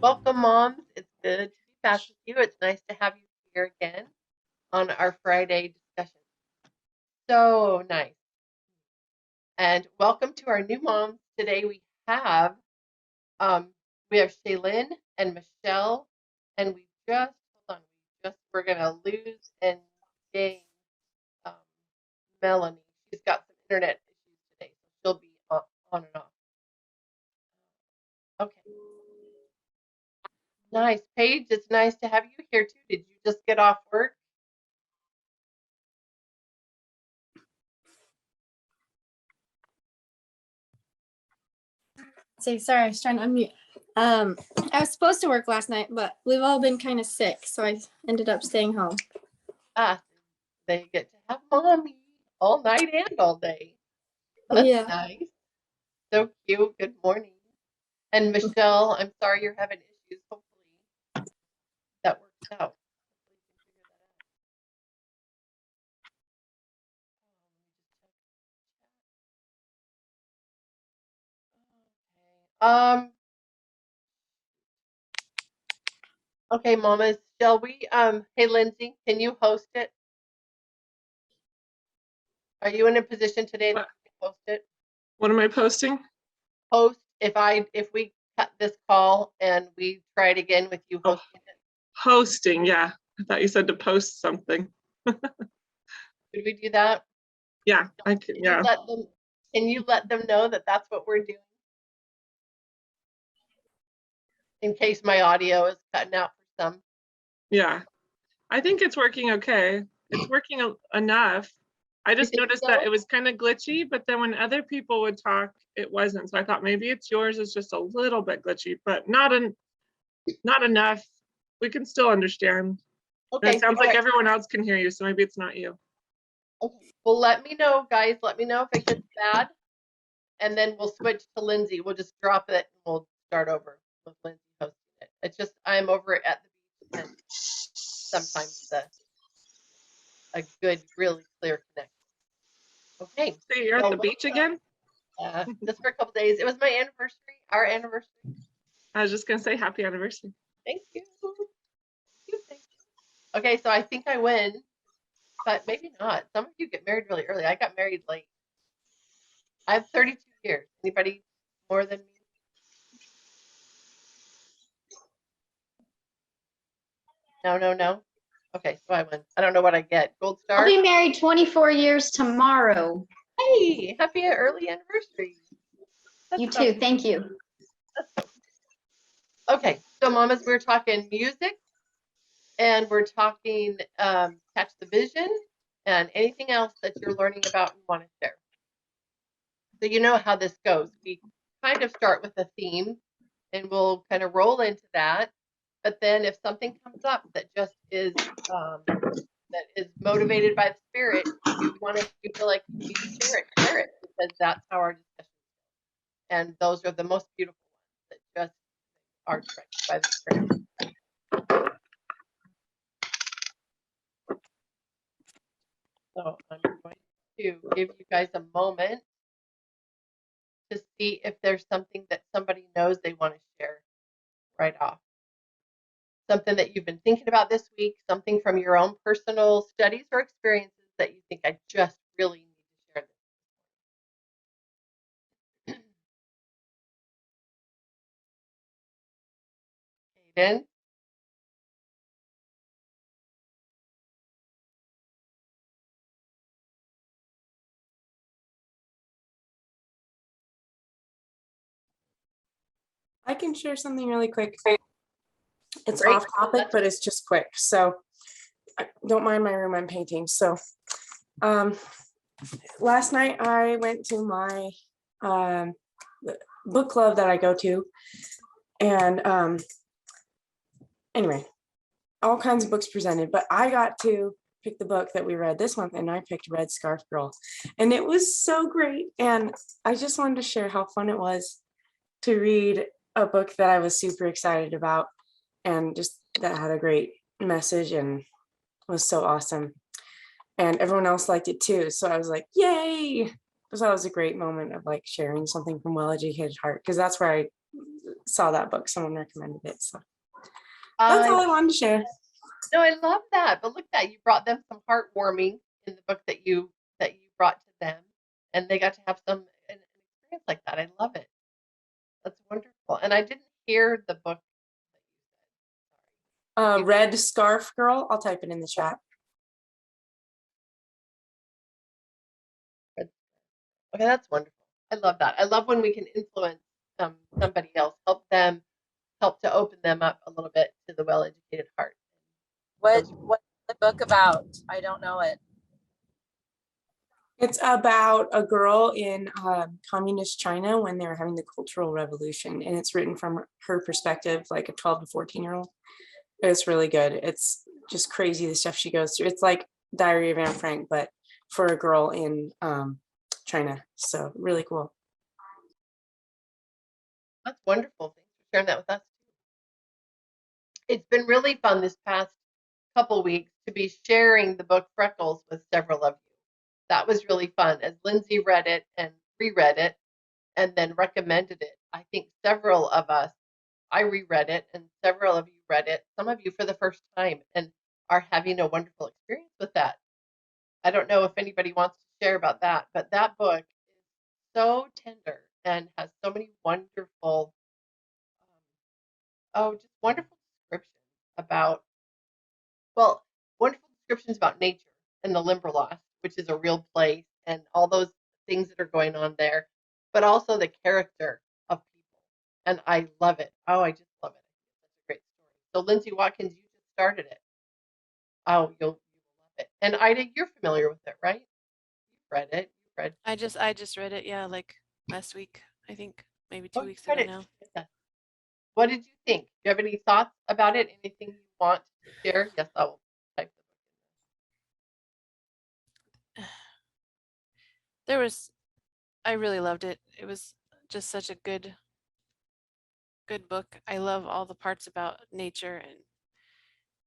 Welcome, moms. It's good to be back with you. It's nice to have you here again on our Friday discussion. So nice. And welcome to our new moms. Today have um, we have Shaylin and Michelle, and we're gonna lose and gain um, Melanie. She's got some internet issues today, so she'll be on and off. Okay. Nice. Paige, it's nice to have you here too. Did you just get off work? Sorry, I was trying to unmute. I was supposed to work last night, but we've all been kind of sick, so I ended up staying home. They get to have mommy all night and all day. That's nice. So cute. Good morning. And Michelle, I'm sorry you're having issues. Hopefully that works out. Okay, mamas, shall we, hey, Lindsay, can you host it? Are you in a position today to host it? What am I posting? Host, if we cut this call and we try it again with you hosting it. Hosting, yeah. I thought you said to post something. Could we do that? Yeah, I can, yeah. Can you let them know that that's what we're doing? In case my audio is cutting out for some. Yeah, I think it's working okay. It's working enough. I just noticed that it was kind of glitchy, but then when other people would talk, it wasn't. So I thought maybe it's yours is just a little bit glitchy, but not enough. We can still understand. Okay. It sounds like everyone else can hear you, so maybe it's not you. Okay. Well, let me know, guys. Let me know if it gets bad, and then we'll switch to Lindsay. We'll just drop it and we'll start over with Lindsay hosting it. It's just I'm over at the beach, and sometimes a good, really clear connection. Okay. So you're at the beach again? Just for a couple days. It was my anniversary, our anniversary. I was just gonna say happy anniversary. Thank you. Thank you. Okay, so I think I win, but maybe not. Some of you get married really early. I got married late. I have 32 years. Anybody more than me? No. Okay, so I win. I don't know what I get. Gold star? I'll be married 24 years tomorrow. Hey, happy early anniversary. You too. Thank you. Okay, so mamas, we're talking music, and we're talking Catch the Vision, and anything else that you're learning about and want to share. So you know how this goes. We kind of start with a theme, and we'll kind of roll into that. But then if something comes up that just is that is motivated by the Spirit, you feel like you need to share it, because that's how our discussion goes. And those are the most beautiful ones that just are directed by the Spirit. So I'm going to give you guys a moment to see if there's something that somebody knows they want to share right off. Something that you've been thinking about this week, something from your own personal studies or experiences that you think I just really need to share this. Aiden? I can share something really quick. It's off topic, but it's just quick. So don't mind my room, I'm painting. So last night I went to my book club that I go to. And anyway, all kinds of books presented, but I got to pick the book that we read this month, and I picked Red Scarf Girl. And it was so great. And I just wanted to share how fun it was to read a book that I was super excited about, and just that had a great message and was so awesome. And everyone else liked it too. So I was like, yay. So that was a great moment of like sharing something from Well Educated Heart, because that's where saw that book. Someone recommended it. So that's all I wanted to share. No, I love that. But look at that, you brought them some heartwarming in the book that you brought to them, and they got to have an experience like that. I love it. That's wonderful. And I didn't hear the book. Red Scarf Girl. I'll type it in the chat. Okay, that's wonderful. I love that. I love when we can influence somebody else, help to open them up a little bit to the well-educated heart. What's the book about? I don't know it. It's about a girl in communist China when they were having the Cultural Revolution, and it's written from her perspective, like a 12 to 14-year-old. It's really good. It's just crazy the stuff she goes through. It's like Diary of Anne Frank, but for a girl in China. So really cool. That's wonderful. Thanks for sharing that with us. It's been really fun this past couple weeks to be sharing the book Freckles with several of you. That was really fun as Lindsay read it and reread it and then recommended it. I think several of us, I reread it and several of you read it, some of you for the first time, and are having a wonderful experience with that. I don't know if anybody wants to share about that, but that book is so tender and has so many wonderful, just wonderful descriptions about, wonderful descriptions about nature and the Limberlost, which is a real place, and all those things that are going on there, but also the character of people. And I love it. Oh, I just love it. It's a great story. So Lindsay Watkins, you just started it. Oh, you'll love it. And Ida, you're familiar with it, right? You've read it. You've read. I just read it, yeah, like last week, I think, maybe 2 you weeks read ago it. now. Yeah. What did you think? Do you have any thoughts about it? Anything you want to share? Yes, I will type I really loved it. It was just such a good book. I love all the parts about nature and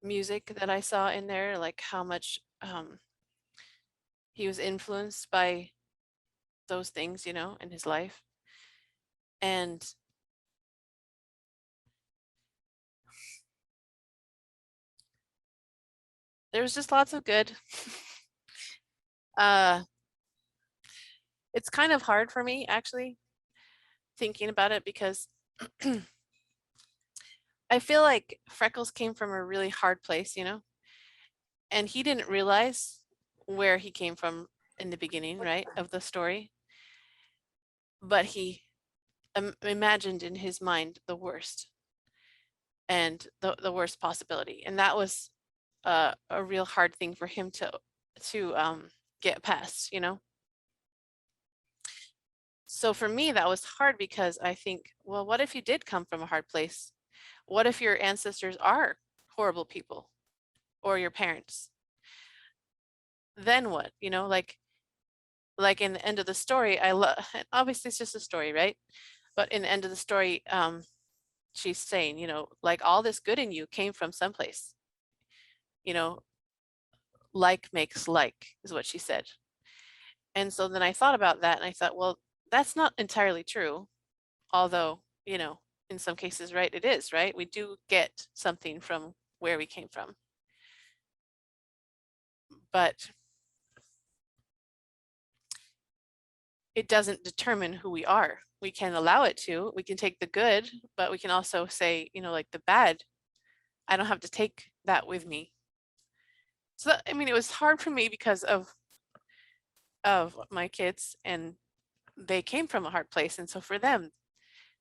music that I saw in there, like how much he was influenced by those things, in his life. And there was just lots of good. It's kind of hard for me, actually, thinking about it, because I feel like Freckles came from a really hard place, and he didn't realize where he came from in the beginning, right, of the story. But he imagined in his mind the worst and the worst possibility. And that was a real hard thing for him to get past, So for me, that was hard, because I think, well, what if you did come from a hard place? What if your ancestors are horrible people, or your parents? Then what? Like in the end of the story, obviously it's just a story, right? But in the end of the story, she's saying, like, all this good in you came from someplace. Like makes like, is what she said. And so then I thought about that, and I thought, well, that's not entirely true. Although, in some cases, right, it is, right? We do get something from where we came from. But it doesn't determine who we are. We can allow it to. We can take the good, but we can also say, like the bad, I don't have to take that with me. So that, it was hard for me because of my kids, and they came from a hard place. And so for them,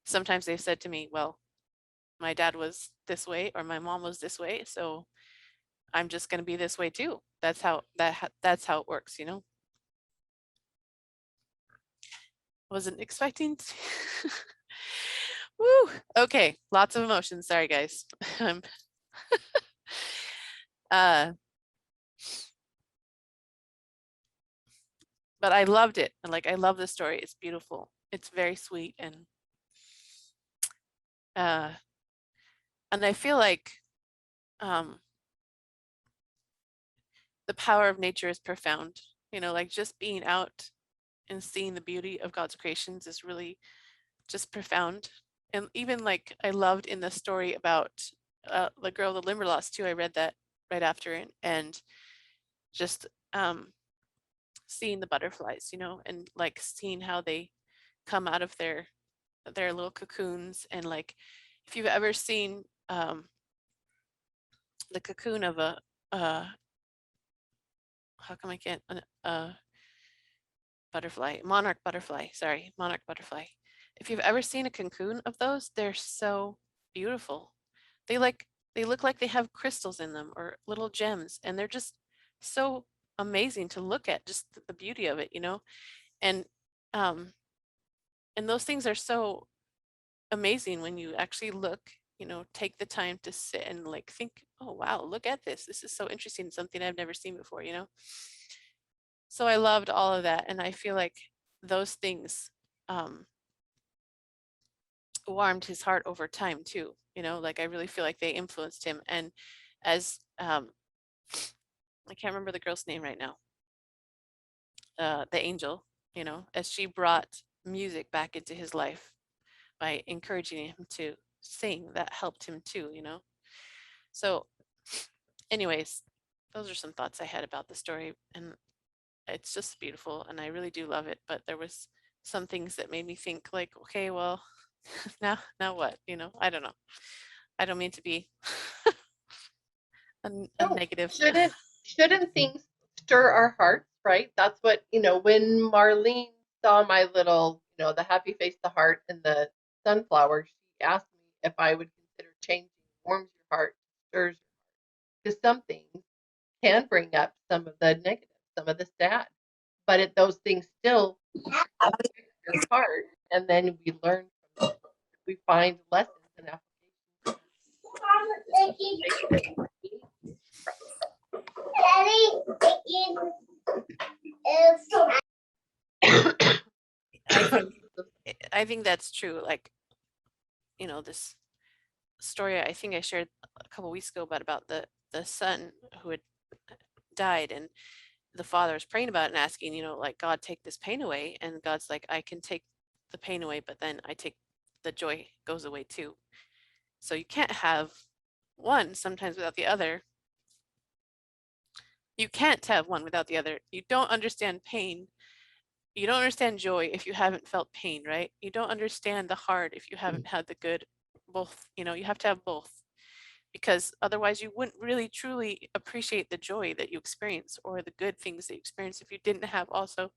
sometimes they've said to me, well, my dad was this way, or my mom was this way, so I'm just going to be this way too. That's how it works, Wasn't expecting to. Woo. Okay, lots of emotions. Sorry, guys. But I loved it. And I love the story. It's beautiful. It's very sweet, and I feel like the power of nature is profound. Like just being out and seeing the beauty of God's creations is really just profound. and even like I loved in the story about the girl, the Limberlost too. I read that right after, and just seeing the butterflies, you know, and like seeing how they come out of their little cocoons. And like if you've ever seen the cocoon of a how come I can't butterfly, monarch butterfly, sorry, monarch butterfly. If you've ever seen a cocoon of those, they're so beautiful. They look like they have crystals in them or little gems, and they're just so amazing to look at, just the beauty of it, you know. And and those things are so amazing when you actually look, you know, take the time to sit and like think, oh wow, look at this. This is so interesting, something I've never seen before, you know. So I loved all of that, and I feel like those things warmed his heart over time too, you know, like I really feel like they influenced him. And as I can't remember the girl's name right now, the angel, you know, as she brought music back into his life by encouraging him to sing, that helped him too, you know. So anyways, those are some thoughts I had about the story, and it's just beautiful and I really do love it. But there was some things that made me think like, okay, well, now what, you know. I don't know, I don't mean to be a No, negative. shouldn't things stir our hearts, right? That's what, you know, when Marlene saw my little, you know, the happy face, the heart, and the sunflower, she asked me if I would consider changing warms your heart, stirs your heart. Because some things can bring up some of the negative, some of the sad, but those things still affect your heart, and then we learn from it. We find lessons and applications. I think that's true. Like, you know, this story I think I shared a couple weeks ago about the son who had died, and the father was praying about it and asking, you know, like, God, take this pain away. And God's like, I can take the pain away, but then I take the joy goes away too. So you can't have one sometimes without the other. You can't have one without the other. You don't understand pain. You don't understand joy if you haven't felt pain, right? You don't understand the hard if you haven't had the good. Both, you know, you have to have both, because otherwise you wouldn't really truly appreciate the joy that you experience or the good things that you experience if you didn't have also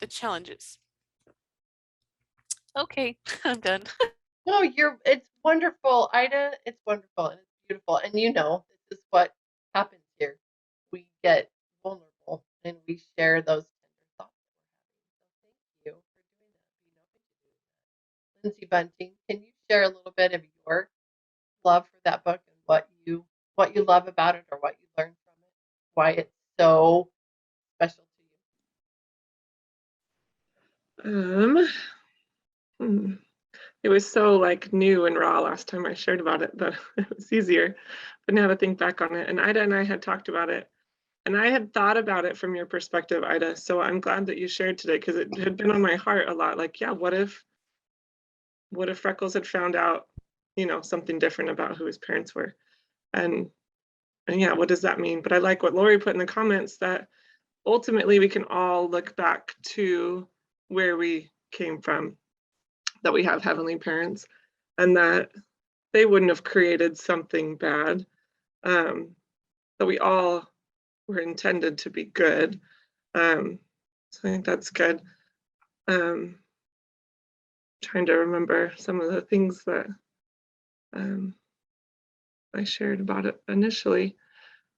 the challenges. Okay, I'm done. No, it's wonderful, Ida. It's wonderful and it's beautiful. And you know, this is what happens here. We get vulnerable and we share those tender thoughts that we're having. So thank you for doing that. You know how to do that. Lindsay Bunting, can you share a little bit of your love for that book and what you love about it or what you learned from it? Why it's so special to you? It was so like new and raw last time I shared about it that it was easier. But now to think back on it, and Ida and I had talked about it, and I had thought about it from your perspective, Ida. So I'm glad that you shared today, because it had been on my heart a lot. Like, yeah, what if Freckles had found out, you know, something different about who his parents were, and yeah, what does that mean? But I like what Lori put in the comments, that ultimately we can all look back to where we came from, that we have heavenly parents, and that they wouldn't have created something bad, that we all were intended to be good. So I think that's good. Trying to remember some of the things that I shared about it initially.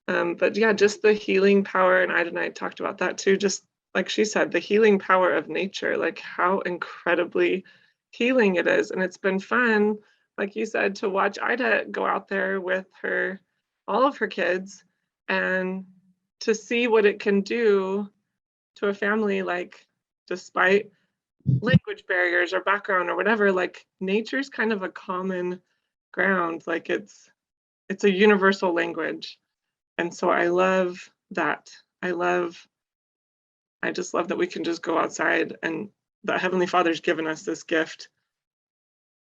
But yeah, just the healing power, and Ida and I talked about that too, just like she said, the healing power of nature, like how incredibly healing it is. And it's been fun, like you said, to watch Ida go out there with all of her kids, and to see what it can do to a family, like, despite language barriers or background or whatever, like nature's kind of a common ground, like it's a universal language. And so I love that. I just love that we can just go outside, and that Heavenly Father's given us this gift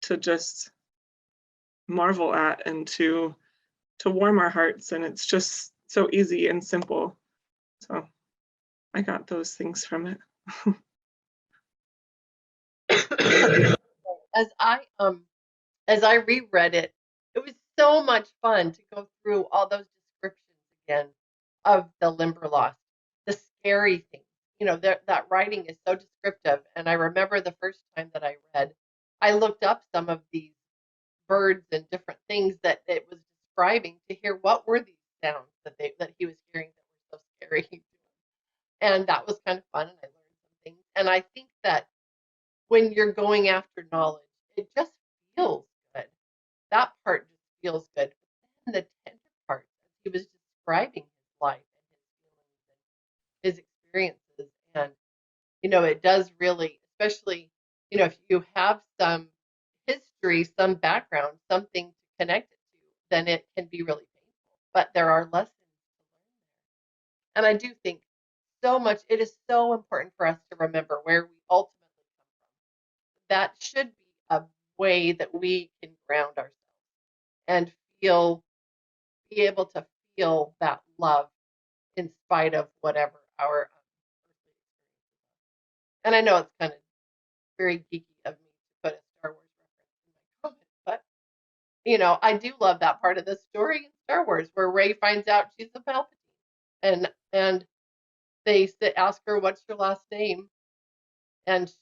to just marvel at and to warm our hearts. And it's just so easy and simple. So I got those things from it. As I reread it, it was so much fun to go through all those descriptions again of the Limberlost, the scary things. You know, that writing is so descriptive. And I remember the first time that I read, I looked up some of these birds and different things that it was describing to hear what were these sounds that he was hearing that were so scary. And that was kind of fun, and I learned some things. And I think that when you're going after knowledge, it just feels good. That part just feels good. But then the tender part, he was describing his life and his feelings and his experiences. And, you know, it does really, especially, you know, if you have some history, some background, something to connect it to, then it can be really painful. But there are lessons to learn there. And I do think so much, it is so important for us to remember where we ultimately come from. That should be a way that we can ground ourselves and be able to feel that love in spite of whatever our earthly experiences are. And I know it's kind of very geeky of me to put a Star Wars reference in my comment, but you know, I do love that part of the story in Star Wars where Rey finds out she's a Palpatine, and they ask her, "What's your last name?" And she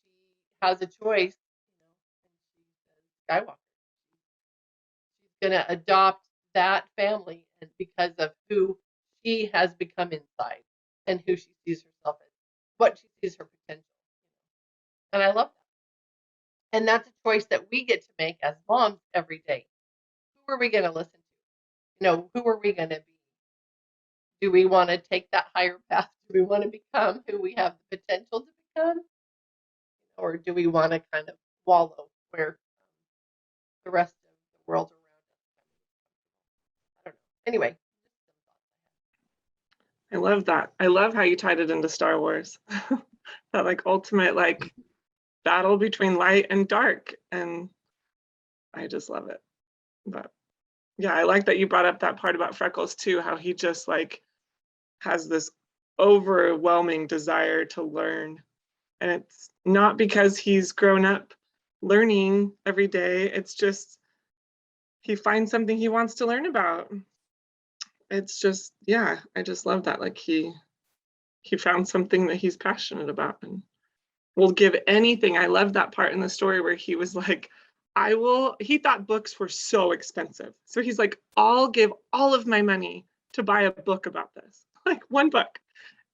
has a choice, you know, and she says Skywalker. She's gonna adopt that family, and because of who she has become inside and who she sees herself as, what she sees her potential. And I love that. And that's a choice that we get to make as moms every day. Who are we going to listen to? You know, who are we going to be? Do we want to take that higher path? Do we want to become who we have the potential to become? Or do we want to kind of wallow where the rest of the world around us? I don't know. Anyway. I love that. I love how you tied it into Star Wars. That like ultimate like battle between light and dark. And I just love it. But yeah, I like that you brought up that part about Freckles too, how he just like has this overwhelming desire to learn. And it's not because he's grown up learning every day. It's just he finds something he wants to learn about. It's just, yeah, I just love that. Like he found something that he's passionate about and will give anything. I love that part in the story where he was like, he thought books were so expensive. So he's like, I'll give all of my money to buy a book about this, like one book.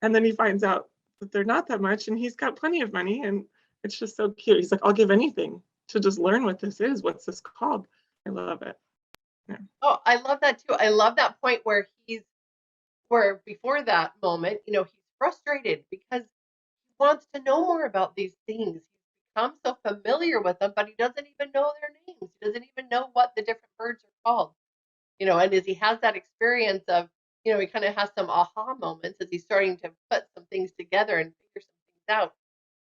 And then he finds out that they're not that much and he's got plenty of money. And it's just so cute. He's like, I'll give anything to just learn what this is. What's this called? I love it. Yeah. Oh, I love that too. I love that point where before that moment, you know, he's frustrated because he wants to know more about these things. He's become so familiar with them, but he doesn't even know their names. He doesn't even know what the different birds are called. You know, and as he has that experience of, you know, he kind of has some aha moments as he's starting to put some things together and figure some things out.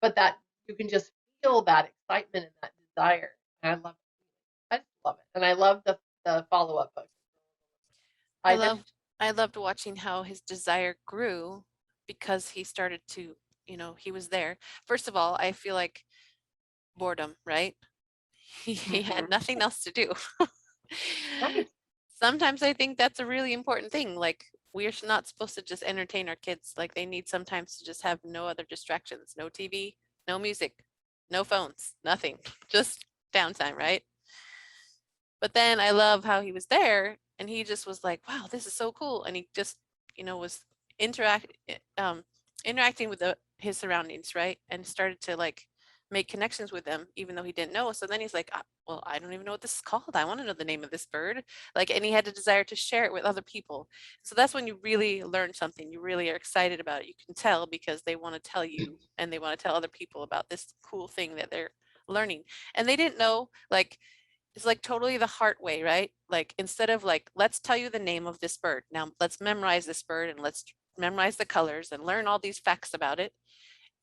But that you can just feel that excitement and that desire. And I love it. I just love it. And I love the follow-up book. I loved watching how his desire grew because he started to, you know, he was there. First of all, I feel like boredom, right? He had nothing else to do. Right. Sometimes I think that's a really important thing. Like we're not supposed to just entertain our kids. Like they need sometimes to just have no other distractions, no TV, no music, no phones, nothing, just downtime, right? But then I love how he was there and he just was like, wow, this is so cool. And he just, you know, was interacting with his surroundings, right? And started to like make connections with them, even though he didn't know. So then he's like, well, I don't even know what this is called. I want to know the name of this bird. Like, and he had a desire to share it with other people. So that's when you really learn something. You really are excited about it. You can tell because they want to tell you and they want to tell other people about this cool thing that they're learning. And they didn't know, like, it's like totally the heart way, right? Like instead of like, let's tell you the name of this bird. Now let's memorize this bird and let's memorize the colors and learn all these facts about it.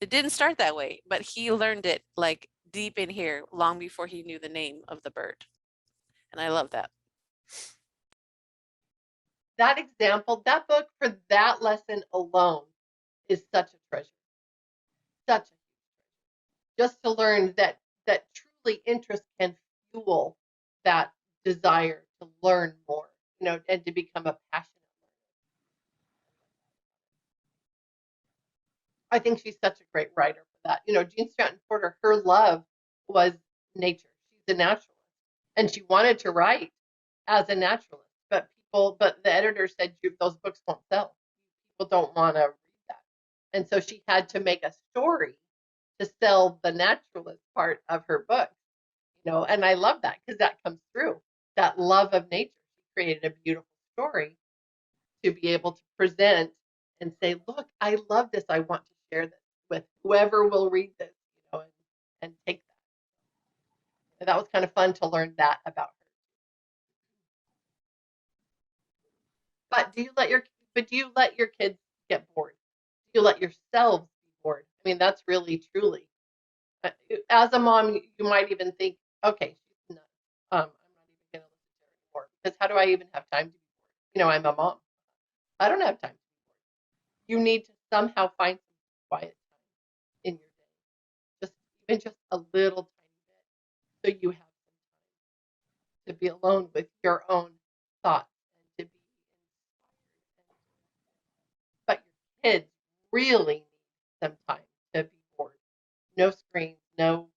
It didn't start that way, but he learned it like deep in here long before he knew the name of the bird. And I love that. That example, that book for that lesson alone is such a treasure. Such a huge treasure. Just to learn that truly interest can fuel that desire to learn more, and to become a passionate learner. I think she's such a great writer for that. Jean Stratton Porter, her love was nature. She's a naturalist, and she wanted to write as a naturalist, but the editor said those books won't sell. People don't want to read that, and so she had to make a story to sell the naturalist part of her book. And I love that because that comes through. That love of nature. She created a beautiful story to be able to present and say, look, I love this. I want to share this with whoever will read this, and take that. And that was kind of fun to learn that about her. But do you let your kids get bored? Do you let yourselves be bored? I mean, that's really truly. As a mom, you might even think, okay, she's nuts. I'm not even going to listen to her anymore, because how do I even have time to be bored? I'm a mom. I don't have time to be bored. You need to somehow find some quiet time in your day, even just a little tiny bit, so you have some time to be alone with your own thoughts and to be inspired. But your kids really need some time to be bored. No screens, no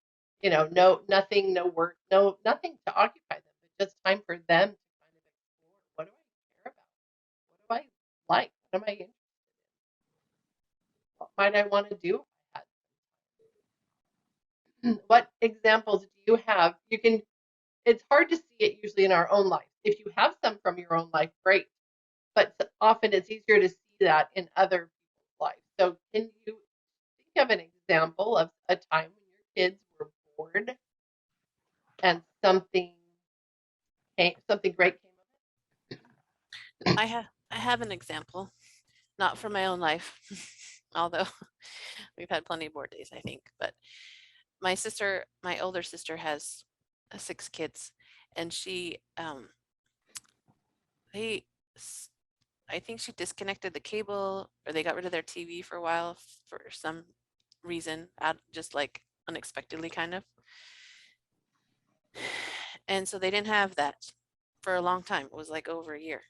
nothing, no work, nothing to occupy them, but just time for them to kind of explore, what do I care about? What do I like? What am I interested in? What might I want to do if I had some time? What examples do you have? It's hard to see it usually in our own life. If you have some from your own life, great. But often it's easier to see that in other people's lives. So can you think of an example of a time when your kids were bored and something great came of it? I have an example, not from my own life, although we've had plenty of board days, I think. But my older sister has 6 kids, and I think she disconnected the cable, or they got rid of their TV for a while for some reason, just like unexpectedly kind of. And so they didn't have that for a long time. It was like over a year.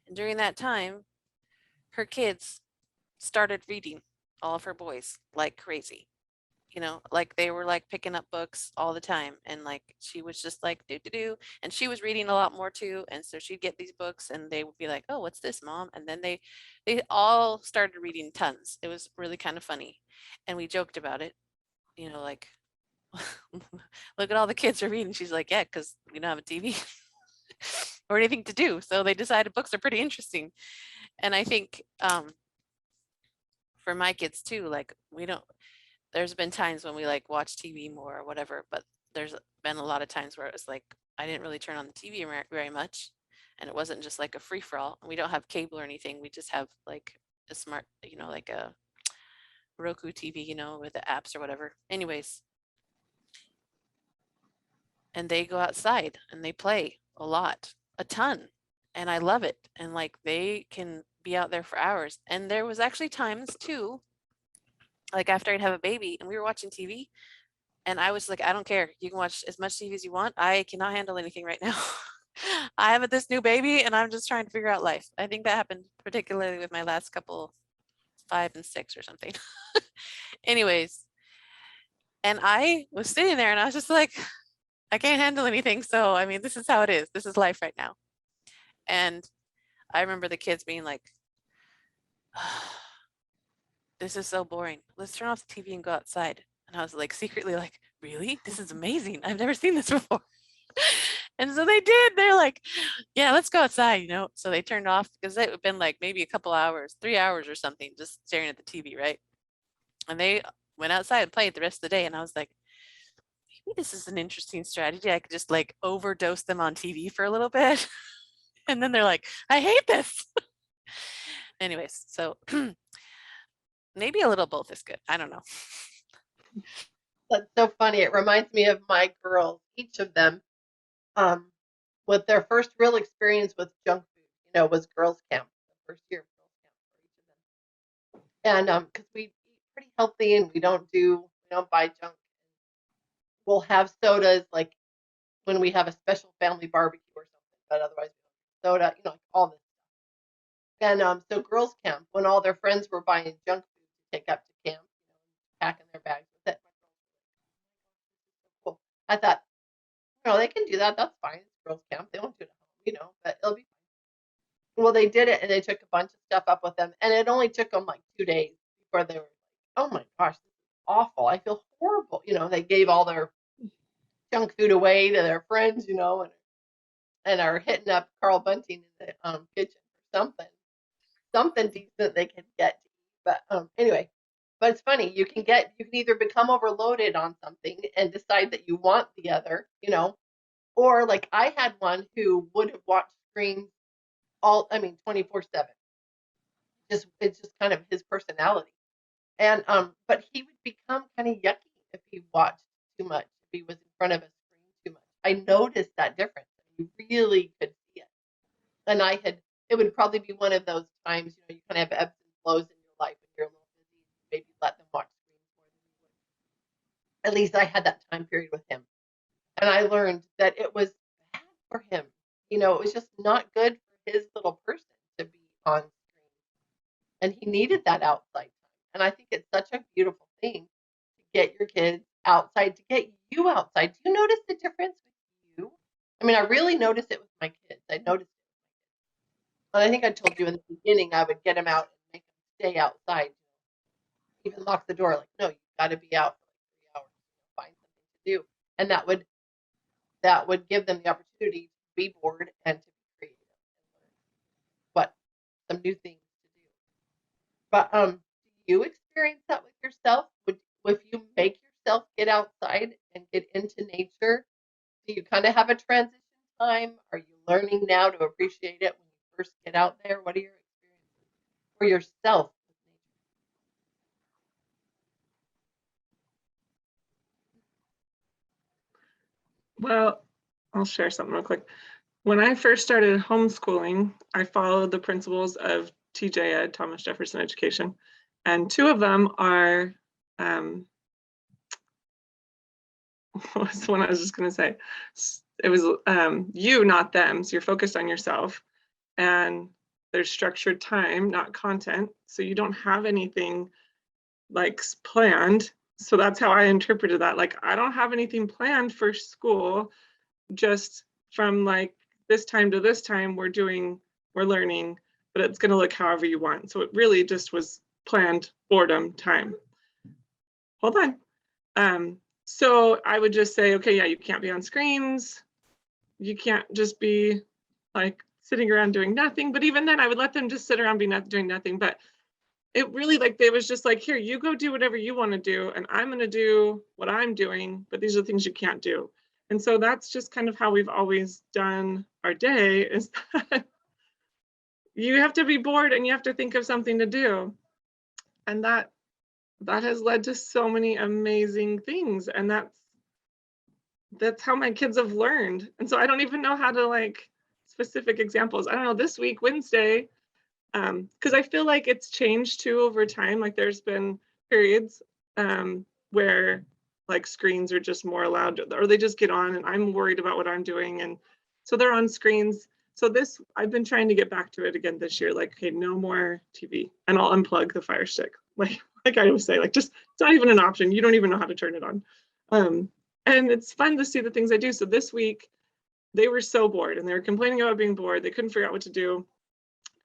And during that time, her kids started reading, all of her boys, like crazy. Like they were like picking up books all the time, and like she was just like do, and she was reading a lot more too. And so she'd get these books and they would be like, oh, what's this, Mom? And then they all started reading tons. It was really kind of funny, and we joked about it, like look at all the kids are reading. She's like, yeah, because we don't have a TV or anything to do, so they decided books are pretty interesting. And I think for my kids too, like there's been times when we like watch TV more or whatever, but there's been a lot of times where it was like I didn't really turn on the TV very much, and it wasn't just like a free for all. We don't have cable or anything. We just have like a smart, like a Roku TV, with the apps or whatever. Anyways, and they go outside and they play a ton, and I love it. And like they can be out there for hours. And there was actually times too, like after I'd have a baby and we were watching TV, and I was like, I don't care. You can watch as much TV as you want. I cannot handle anything right now. I have this new baby and I'm just trying to figure out life. I think that happened particularly with my last couple, 5 and 6 or something. Anyways, and I was sitting there and I was just like, I can't handle anything. So, I mean, this is how it is. This is life right now. And I remember the kids being like, this is so boring. Let's turn off the TV and go outside. And I was like secretly like, really? This is amazing. I've never seen this before. And so they did. They're like, yeah, let's go outside, So they turned off, because it had been like maybe a couple hours, 3 hours or something, just staring at the TV, right? And they went outside and played the rest of the day. And I was like, maybe this is an interesting strategy. I could just like overdose them on TV for a little bit. And then they're like, I hate this. Anyways, so maybe a little both is good. I don't know. That's so funny. It reminds me of my girls, each of them, um, with their first real experience with junk food, was girls' camp, the first year of girls' camp for each of them. And because we eat pretty healthy and we don't buy junk. We'll have sodas like when we have a special family barbecue or something, but otherwise we don't drink soda, like all this. And so girls' camp, when all their friends were buying junk food to take up to camp, packing their bags with it. Cool. I thought, they can do that. That's fine. It's girls' camp. They won't do it at home, but it'll be fine. Well, they did it, and they took a bunch of stuff up with them, and it only took them like 2 days before they were like, "Oh my gosh, this is awful. I feel horrible." They gave all their junk food away to their friends, and are hitting up Carl Bunting in the kitchen for something decent they can get to eat. But anyway, but it's funny. You can either become overloaded on something and decide that you want the other, or like I had one who would have watched screens 24/7. It's just kind of his personality. And but he would become kind of yucky if he watched too much, if he was in front of a screen too much. I noticed that difference. You really could see it. And it would probably be one of those times, you kind of have ebbs and flows in your life and you're a little busy, maybe let them watch screens more than you would. At least I had that time period with him. And I learned that it was bad for him. It was just not good for his little person to be on screen. And he needed that outside time. And I think it's such a beautiful thing to get your kids outside, to get you outside. Do you notice the difference with you? I mean, I really notice it with my kids. I noticed it. And I think I told you in the beginning, I would get them out and make them stay outside. Even lock the door, like, no, you've got to be out for like 3 hours, find something to do. And that would give them the opportunity to be bored and to be creative and learn some new things to do. But do you experience that with yourself? If you make yourself get outside and get into nature, do you kind of have a transition time? Are you learning now to appreciate it when you first get out there? What are your experiences for yourself with nature? Well, I'll share something real quick. When I first started homeschooling, I followed the principles of TJ Ed, Thomas Jefferson Education, and two of them are, what was the one I was just going to say? It was you, not them. So you're focused on yourself, and there's structured time, not content. So you don't have anything like planned. So that's how I interpreted that. Like, I don't have anything planned for school, just from like this time to this time we're learning, but it's going to look however you want. So it really just was planned boredom time. Hold on. So I would just say, okay, yeah, you can't be on screens. You can't just be like sitting around doing nothing. But even then I would let them just sit around doing nothing. But it really, like, they was just like, here, you go do whatever you want to do, and I'm going to do what I'm doing, but these are the things you can't do. And so that's just kind of how we've always done our day, is that you have to be bored and you have to think of something to do. And that has led to so many amazing things. And that's how my kids have learned. And so I don't even know how to, like, specific examples. I don't know, this week, Wednesday, because I feel like it's changed too over time. Like, there's been periods where like screens are just more allowed, or they just get on and I'm worried about what I'm doing. And so they're on screens. So I've been trying to get back to it again this year. Like, okay, no more TV, and I'll unplug the Fire Stick. Like I always say, like, just, it's not even an option. You don't even know how to turn it on. And it's fun to see the things I do. So this week they were so bored and they were complaining about being bored. They couldn't figure out what to do.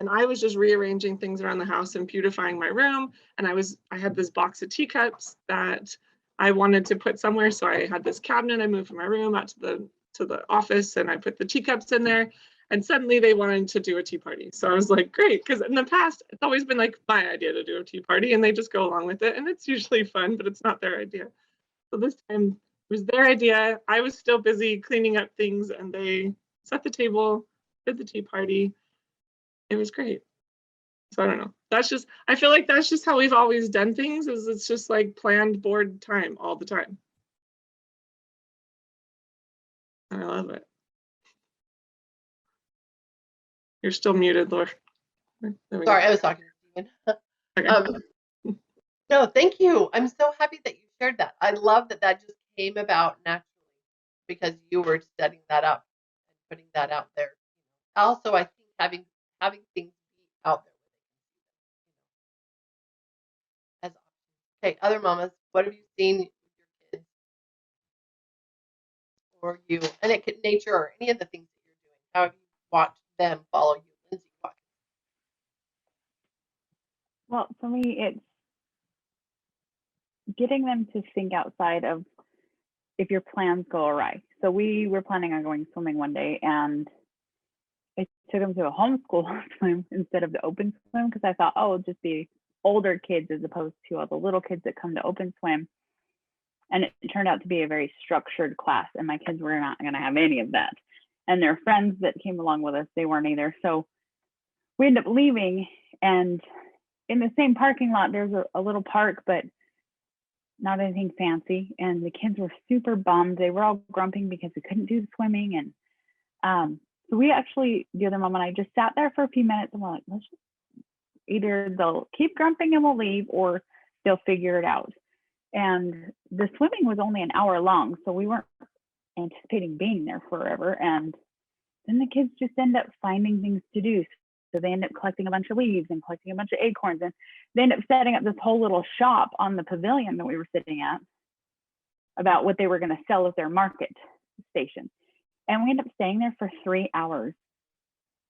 And I was just rearranging things around the house and beautifying my room. And I had this box of teacups that I wanted to put somewhere. So I had this cabinet I moved from my room out to the office, and I put the teacups in there. And suddenly they wanted to do a tea party. So I was like, great, because in the past, it's always been like my idea to do a tea party, and they just go along with it. And it's usually fun, but it's not their idea. So this time it was their idea. I was still busy cleaning up things, and they set the table, did the tea party. It was great. So I don't know. I feel like that's just how we've always done things, is it's just like planned board time all the time. I love it. You're still muted, Laura. There we Sorry, go. I was talking to Stephen. Okay. No, thank you. I'm so happy that you shared that. I love that that just came about naturally because you were setting that up and putting that out there. Also, I think having things be out there as options. Okay, other mamas, what have you seen with your kids or you? And it could nature or any of the things that you're doing. How have you watched them follow you? Lindsay, what? Well, for me, it's getting them to think outside of if your plans go awry. So we were planning on going swimming one day, and I took them to a homeschool swim instead of the open swim because I thought, oh, it'll just be older kids as opposed to all the little kids that come to open swim. And it turned out to be a very structured class, and my kids were not going to have any of that. And their friends that came along with us, they weren't either. So we ended up leaving, and in the same parking lot, there's a little park, but not anything fancy. And the kids were super bummed. They were all grumping because we couldn't do the swimming. And so we actually, the other mom and I just sat there for a few minutes and we're like, let's just either they'll keep grumping and we'll leave, or they'll figure it out. And the swimming was only an hour long, so we weren't anticipating being there forever. And then the kids just end up finding things to do. So they end up collecting a bunch of leaves and collecting a bunch of acorns, and they end up setting up this whole little shop on the pavilion that we were sitting at about what they were going to sell at their market station. And we ended up staying there for 3 hours.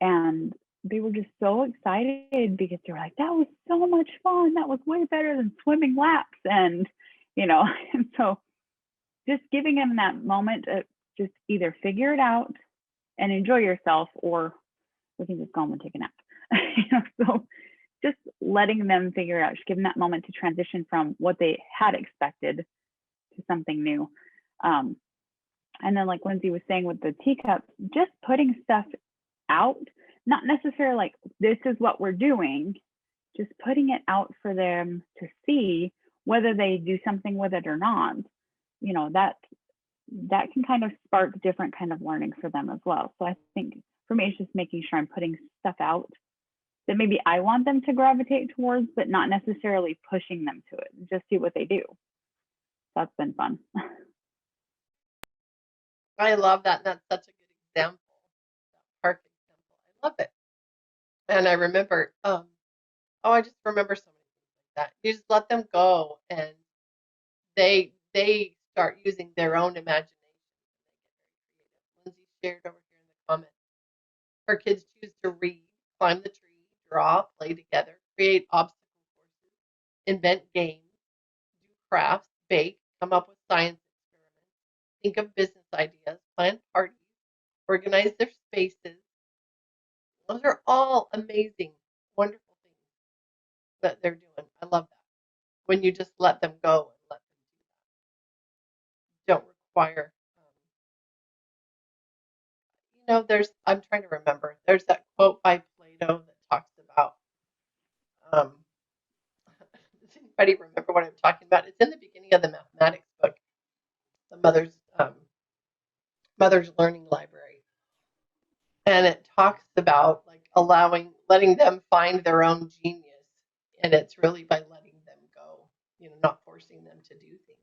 And they were just so excited because they were like, that was so much fun. That was way better than swimming laps. And, and so just giving them that moment to just either figure it out and enjoy yourself, or we can just go home and take a nap. So just letting them figure it out, just giving that moment to transition from what they had expected to something new. And then like Lindsay was saying with the teacups, just putting stuff out, not necessarily like this is what we're doing, just putting it out for them to see whether they do something with it or not. That can kind of spark different kind of learning for them as well. So I think for me, it's just making sure I'm putting stuff out that maybe I want them to gravitate towards, but not necessarily pushing them to it. Just see what they do. That's been fun. I love that. And that's such a good example. That park example. I love it. And I remember, I just remember so many things like that. You just let them go, and they start using their own imagination. Lindsay shared over here in the comments. Her kids choose to read, climb the tree, draw, play together, create obstacle courses, invent games, do crafts, bake, come up with science experiments, think of business ideas, plan parties, organize their spaces. Those are all amazing, wonderful things that they're doing. I love that. When you just let them go and let them do that. Don't require, I'm trying to remember, there's that quote by Plato that talks about, does anybody remember what I'm talking about? It's in the beginning of the mathematics book, the Mother's Learning Library. And it talks about like letting them find their own genius. And it's really by letting them go, not forcing them to do things.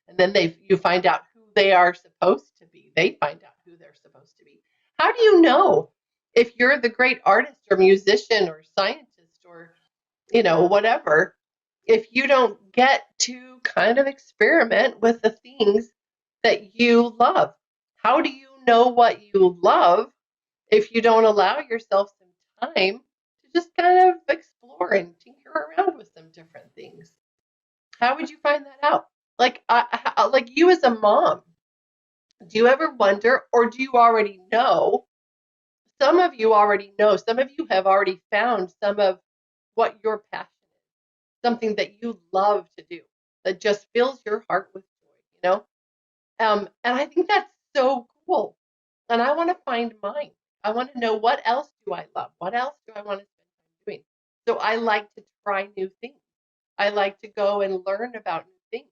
And then you find out who they are supposed to be. They find out who they're supposed to be. How do you know if you're the great artist or musician or scientist or, whatever, if you don't get to kind of experiment with the things that you love? How do you know what you love if you don't allow yourself some time to just kind of explore and tinker around with some different things? How would you find that out? Like you as a mom, do you ever wonder, or do you already know? Some of you already know. Some of you have already found some of what your passion is, something that you love to do that just fills your heart with joy, And I think that's so cool. And I want to find mine. I want to know, what else do I love? What else do I want to spend time doing? So I like to try new things. I like to go and learn about new things.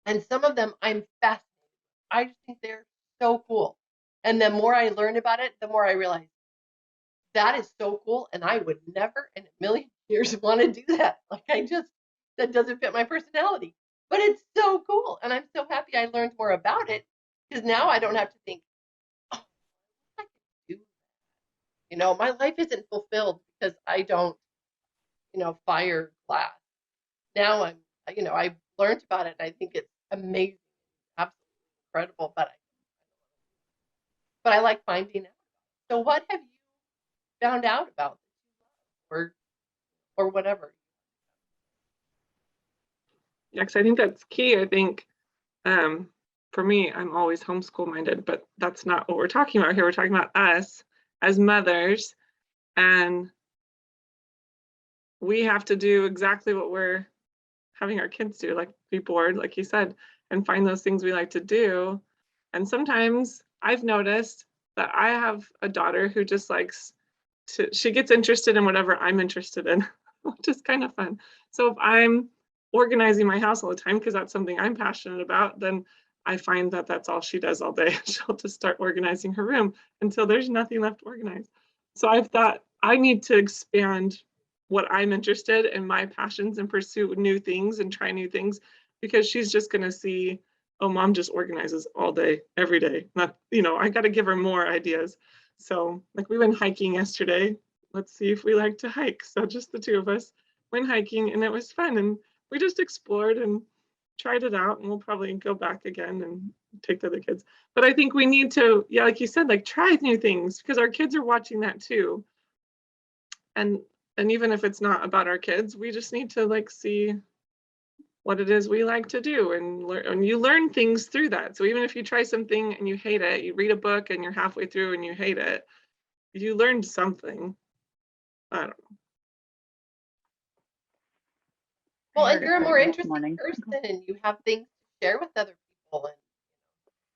And some of them I'm fascinated. I just think they're so cool. And the more I learn about it, the more I realize that is so cool. And I would never in a million years want to do that. Like that doesn't fit my personality. But it's so cool. And I'm so happy I learned more about it because now I don't have to think, oh, I can do that. My life isn't fulfilled because I don't, fire glass. Now I've learned about it and I think it's amazing, absolutely incredible, but I like finding out. So what have you found out about or whatever? Yeah, 'cause I think that's key. I think for me, I'm always homeschool minded, but that's not what we're talking about here. We're talking about us as mothers, and we have to do exactly what we're having our kids do, like be bored, like you said, and find those things we like to do. And sometimes I've noticed that I have a daughter who just likes she gets interested in whatever I'm interested in, which is kind of fun. So if I'm organizing my house all the time, because that's something I'm passionate about, then I find that that's all she does all day. She'll just start organizing her room until there's nothing left organized. So I've thought I need to expand what I'm interested in, my passions, and pursue new things and try new things, because she's just going to see, oh, mom just organizes all day, every day. Not, I got to give her more ideas. So like we went hiking yesterday. Let's see if we like to hike. So just the two of us went hiking and it was fun. And we just explored and tried it out, and we'll probably go back again and take the other kids. But I think we need to, yeah, like you said, like try new things, because our kids are watching that too. And even if it's not about our kids, we just need to like see what it is we like to do and learn, and you learn things through that. So even if you try something and you hate it, you read a book and you're halfway through and you hate it, you learned something. I don't know. Well, I and heard a you're a quote more this interesting morning. person and you have things to share with other people.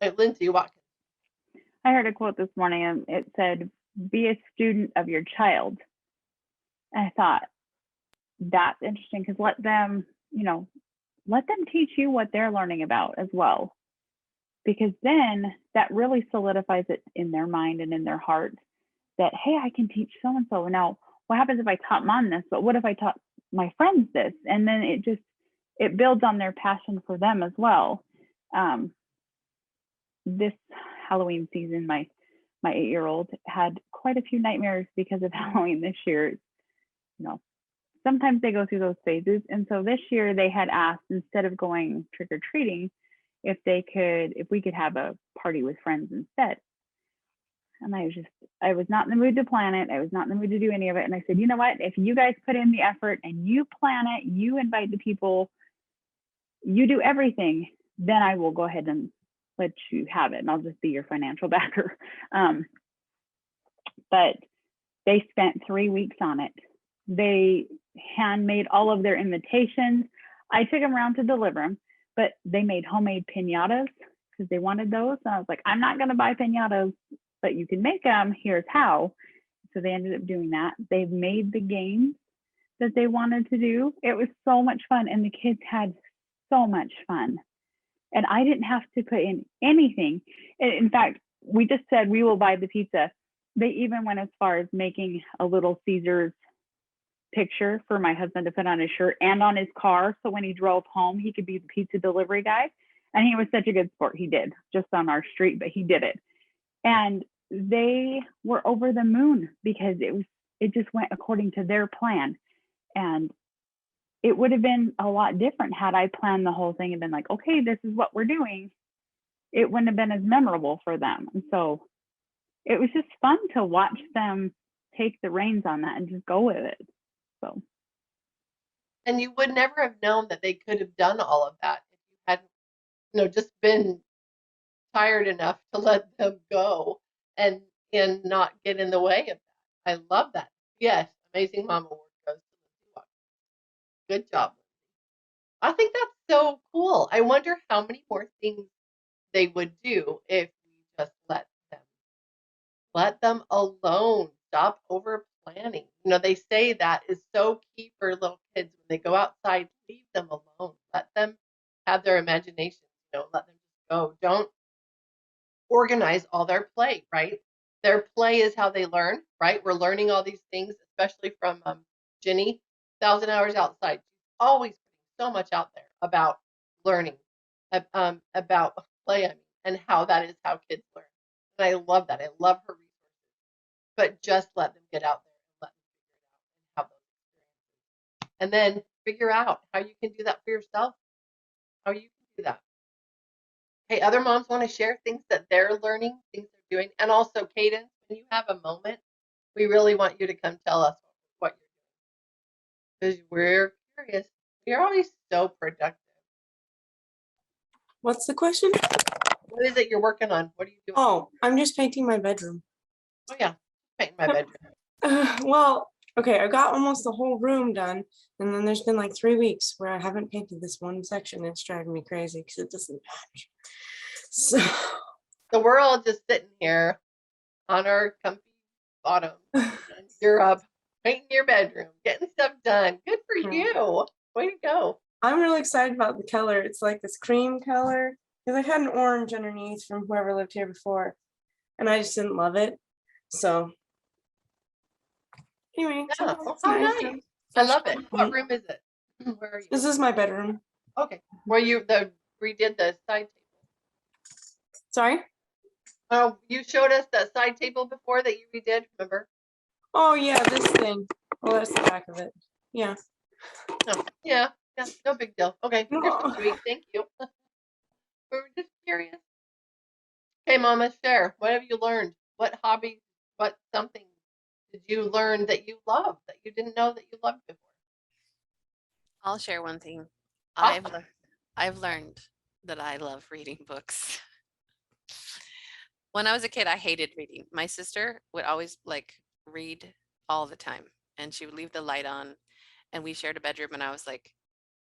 And Lindsay Watkins. I heard a quote this morning and it said, be a student of your child. And I thought, that's interesting, because let them teach you what they're learning about as well. Because then that really solidifies it in their mind and in their heart that, hey, I can teach so-and-so. Now, what happens if I taught mom this? But what if I taught my friends this? And then it builds on their passion for them as well. This Halloween season, my 8-year-old had quite a few nightmares because of Halloween this year. Sometimes they go through those phases. And so this year they had asked, instead of going trick-or-treating, if we could have a party with friends instead. And I was not in the mood to plan it. I was not in the mood to do any of it. And I said, you know what, if you guys put in the effort and you plan it, you invite the people, you do everything, then I will go ahead and let you have it. And I'll just be your financial backer. But they spent 3 weeks on it. They handmade all of their invitations. I took them around to deliver them, but they made homemade piñatas because they wanted those. And I was like, I'm not going to buy piñatas, but you can make them. Here's how. So they ended up doing that. They made the games that they wanted to do. It was so much fun. And the kids had so much fun. And I didn't have to put in anything. In fact, we just said we will buy the pizza. They even went as far as making a little Caesar's picture for my husband to put on his shirt and on his car. So when he drove home, he could be the pizza delivery guy. And he was such a good sport. He did, just on our street, but he did it. And they were over the moon because it just went according to their plan. And it would have been a lot different had I planned the whole thing and been like, okay, this is what we're doing. It wouldn't have been as memorable for them. And so it was just fun to watch them take the reins on that and just go with it. So. And you would never have known that they could have done all of that if you hadn't, just been tired enough to let them go and not get in the way of that. I love that. Yes, Amazing Mom Award goes to Lindsay Watkins. Good job. I think that's so cool. I wonder how many more things they would do if we just let them alone. Stop over planning. They say that is so key for little kids when they go outside. Leave them alone. Let them have their imagination. Let them just go. organize all their play, right? Their play is how they learn, right? We're learning all these things, especially from Jenny, 1,000 Hours Outside. She's always putting so much out there about learning, about play, I mean, and how that is how kids learn. And I love that. I love her resources. But just let them get out there and let them figure it out and have those experiences. And then figure out how you can do that for yourself, how you can do that. Hey, other moms want to share things that they're learning, things they're doing. And also, Cadence, when you have a moment, we really want you to come tell us what you're doing. Because we're curious. You're always so productive. What's the question? What is it you're working on? What are you doing? Oh, I'm just painting my bedroom. Oh yeah, painting my bedroom. Well, okay, I got almost the whole room done, and then there's been like 3 weeks where I haven't painted this one section. It's driving me crazy because it doesn't match. So So we're all just sitting here on our comfy bottom. And you're up painting your bedroom, getting stuff done. Good for you. Way to go. I'm really excited about the color. It's like this cream color because I had an orange underneath from whoever lived here before, and I just didn't love it. So anyway, Yeah. so Oh, it's how nice nice. to I love it. fresh What paint. room is it? Where are you? This is my bedroom. Okay. Where you redid the side table. Sorry. Oh, you showed us that side table before that you redid, remember? Oh yeah, this thing. Well, that's the back of it. Yeah. No. Yeah. Yeah. No big deal. Okay. You're so No. sweet. Thank you. We were just curious. Okay, Mama, share. What have you learned? What hobby, what something did you learn that you love that you didn't know that you loved before? I'll share one thing. Awesome. I've learned that I love reading books. When I was a kid, I hated reading. My sister would always like read all the time, and she would leave the light on, and we shared a bedroom, and I was like,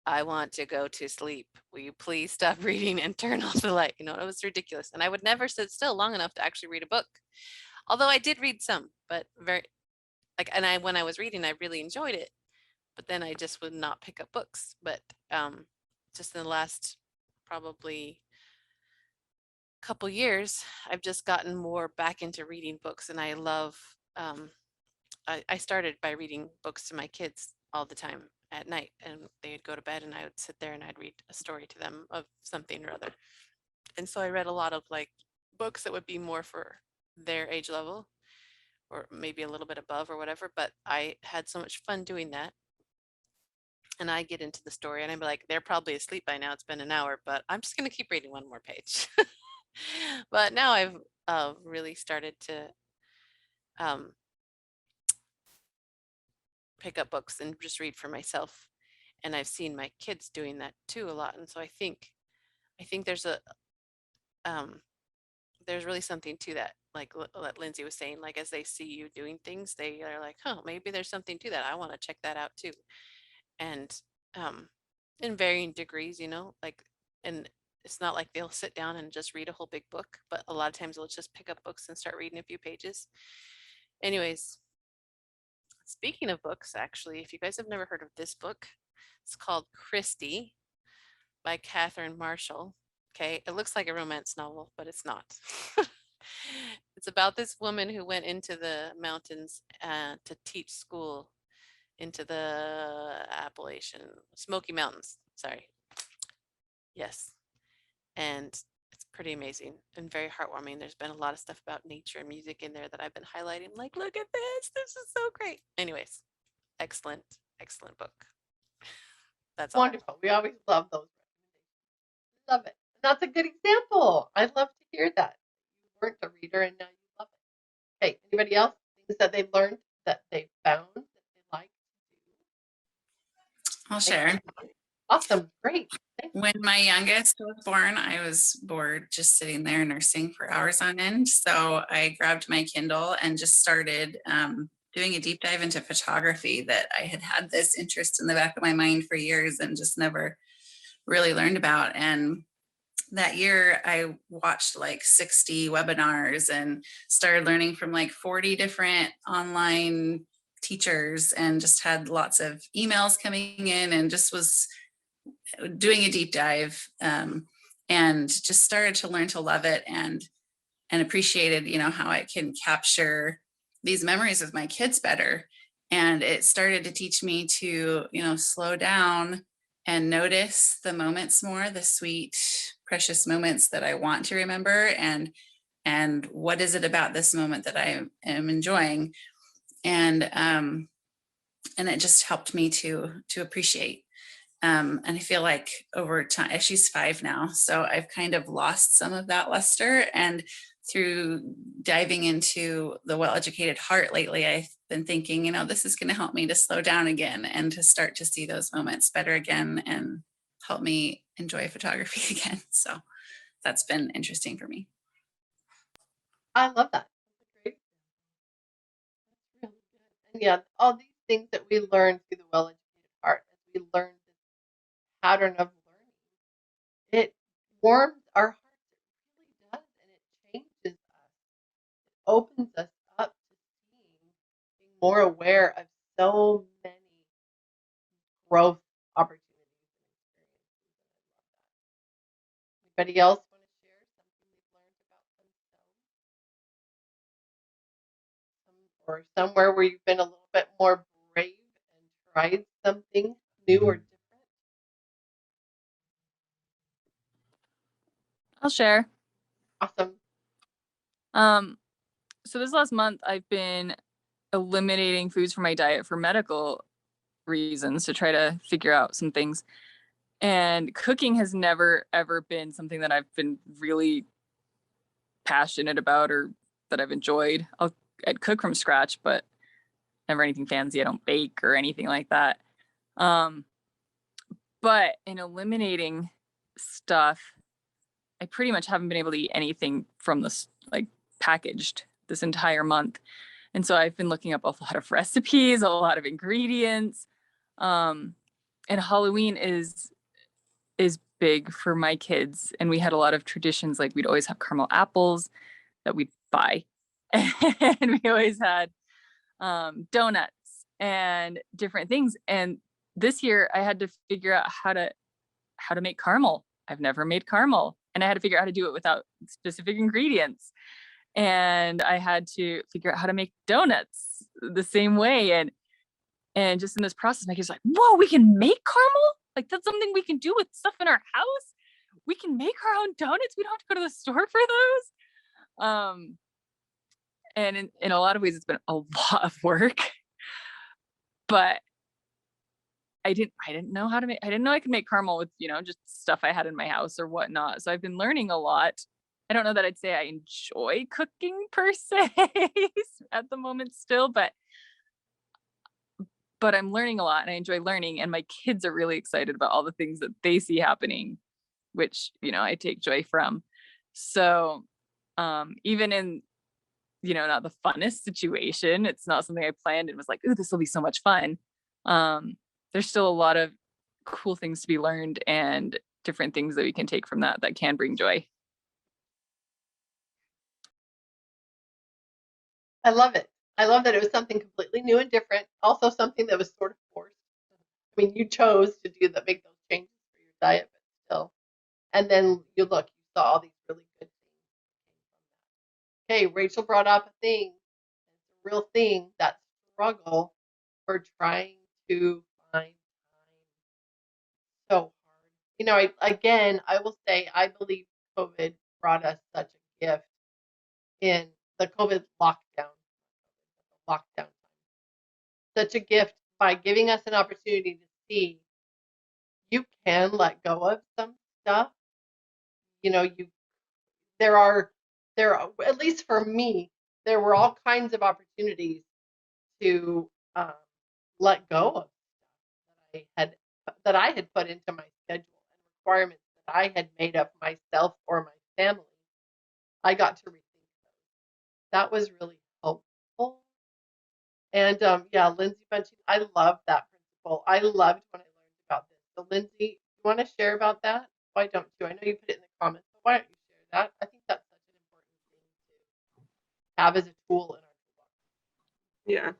I want to go to sleep. Will you please stop reading and turn off the light? You know, it was ridiculous. And I would never sit still long enough to actually read a book. Although I did read some, but very like, and when I was reading, I really enjoyed it. But then I just would not pick up books. But just in the last probably couple years, I've just gotten more back into reading books, and I love. I started by reading books to my kids all the time at night, and they'd go to bed, and I would sit there and I'd read a story to them of something or other. And so I read a lot of like books that would be more for their age level, or maybe a little bit above or whatever. But I had so much fun doing that. And I get into the story and I'm like, they're probably asleep by now. It's been an hour, but I'm just going to keep reading one more page. But now I've really started to pick up books and just read for myself. And I've seen my kids doing that too a lot. And so I think there's there's really something to that. Like what Lindsay was saying, like as they see you doing things, they are like, oh, maybe there's something to that. I want to check that out too. And in varying degrees, you know, like, and it's not like they'll sit down and just read a whole big book, but a lot of times they'll just pick up books and start reading a few pages. Anyways, speaking of books, actually, if you guys have never heard of this book, it's called Christy by Catherine Marshall. Okay, it looks like a romance novel, but it's not. It's about this woman who went into the mountains to teach school into the Appalachian Smoky Mountains. Sorry. Yes. And it's pretty amazing and very heartwarming. There's been a lot of stuff about nature and music in there that I've been highlighting. Like, look at this. This is so great. Anyways, excellent, excellent book. That's all. Wonderful. We always love those recommendations. Love it. That's a good example. I'd love to hear that. You weren't a reader and now you love it. Hey, anybody else? Things that they've learned that they found that they like to do? I'll share. Awesome. Great. Thanks. When my youngest was born, I was bored just sitting there nursing for hours on end. So I grabbed my Kindle and just started doing a deep dive into photography that I had had this interest in the back of my mind for years and just never really learned about. And that year I watched like 60 webinars and started learning from like 40 different online teachers and just had lots of emails coming in and just was doing a deep dive and just started to learn to love it. And appreciated, how I can capture these memories with my kids better. And it started to teach me to, slow down and notice the moments more, the sweet, precious moments that I want to remember, and what is it about this moment that I am enjoying. And it just helped me to appreciate. And I feel like over time, she's 5 now, so I've kind of lost some of that luster. And through diving into the Well-Educated Heart lately, I've been thinking, this is going to help me to slow down again and to start to see those moments better again and help me enjoy photography again. So that's been interesting for me. I love that. That's great. That's really good. And yeah, all these things that we learn through the Well-Educated Heart, as we learn this pattern of learning, it warms our hearts. It really does, and it changes us. It opens us up to being more aware of so many growth opportunities and experiences. I love that. Anybody else want to share something they've learned about themselves? Or somewhere where you've been a little bit more brave and tried something new or different? I'll share. Awesome. So this last month I've been eliminating foods from my diet for medical reasons to try to figure out some things. And cooking has never ever been something that I've been really passionate about or that I've enjoyed. I'd cook from scratch, but never anything fancy. I don't bake or anything like that. But in eliminating stuff, I pretty much haven't been able to eat anything from this packaged this entire month. And so I've been looking up a lot of recipes, a lot of ingredients. And Halloween is big for my kids. And we had a lot of traditions, like we'd always have caramel apples that we'd buy. And we always had donuts and different things. And this year I had to figure out how to make caramel. I've never made caramel. And I had to figure out how to do it without specific ingredients. And I had to figure out how to make donuts the same way. And just in this process, my kids were like, whoa, we can make caramel? Like, that's something we can do with stuff in our house? We can make our own donuts? We don't have to go to the store for those? And in a lot of ways, it's been a lot of work. But I didn't know how to make, I didn't know I could make caramel with, just stuff I had in my house or whatnot. So I've been learning a lot. I don't know that I'd say I enjoy cooking per se at the moment still, but I'm learning a lot and I enjoy learning, and my kids are really excited about all the things that they see happening, which, I take joy from. So even in, not the funnest situation, it's not something I planned and was like, ooh, this will be so much fun. There's still a lot of cool things to be learned and different things that we can take from that can bring joy. I love it. I love that it was something completely new and different. Also something that was sort of forced. I mean, you chose to make those changes for your diet, but still. And then you saw all these really good things. Okay, Rachel brought up a thing. It's a real thing, that struggle for trying to find time. So hard. I will say, I believe COVID brought us such a gift in the COVID lockdown time. Such a gift by giving us an opportunity to see you can let go of some stuff. There are, at least for me, there were all kinds of opportunities to let go of stuff that I had put into my schedule and requirements that I had made of myself or my family. I got to rethink those. That was really helpful. And Lindsay Bunching, I love that principle. I loved when I learned about this. So Lindsay, you want to share about that? Why don't you? I know you put it in the comments, but why don't you share that? I think that's such an important thing to have as a tool in our toolbox. Yeah,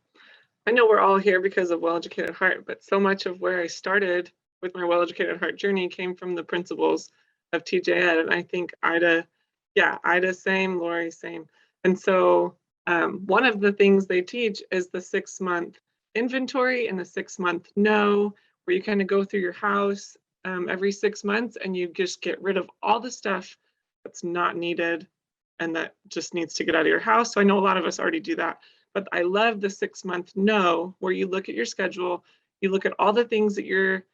I know we're all here because of Well-Educated Heart, but so much of where I started with my Well-Educated Heart journey came from the principles of TJ Ed. And I think Ida Yeah, Ida, same, Lori, same. And so one of the things they teach is the 6-month inventory and the 6-month no, where you kind of go through your house every 6 months and you just get rid of all the stuff that's not needed and that just needs to get out of your house. So I know a lot of us already do that, but I love the 6-month no, where you look at your schedule, you look at all the things that you're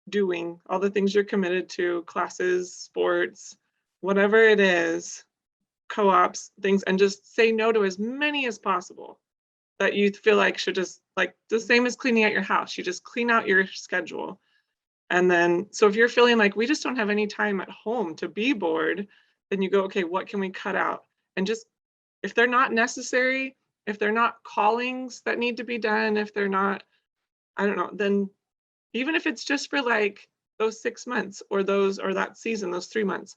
doing, all the things you're committed to, classes, sports, whatever it is, co-ops, things, and just say no to as many as possible that you feel like should just, like the same as cleaning out your house, you just clean out your schedule. And then, so if you're feeling like we just don't have any time at home to be bored, then you go, okay, what can we cut out? And just, if they're not necessary, if they're not callings that need to be done, if they're not, I don't know, then even if it's just for like those 6 months or that season, those 3 months,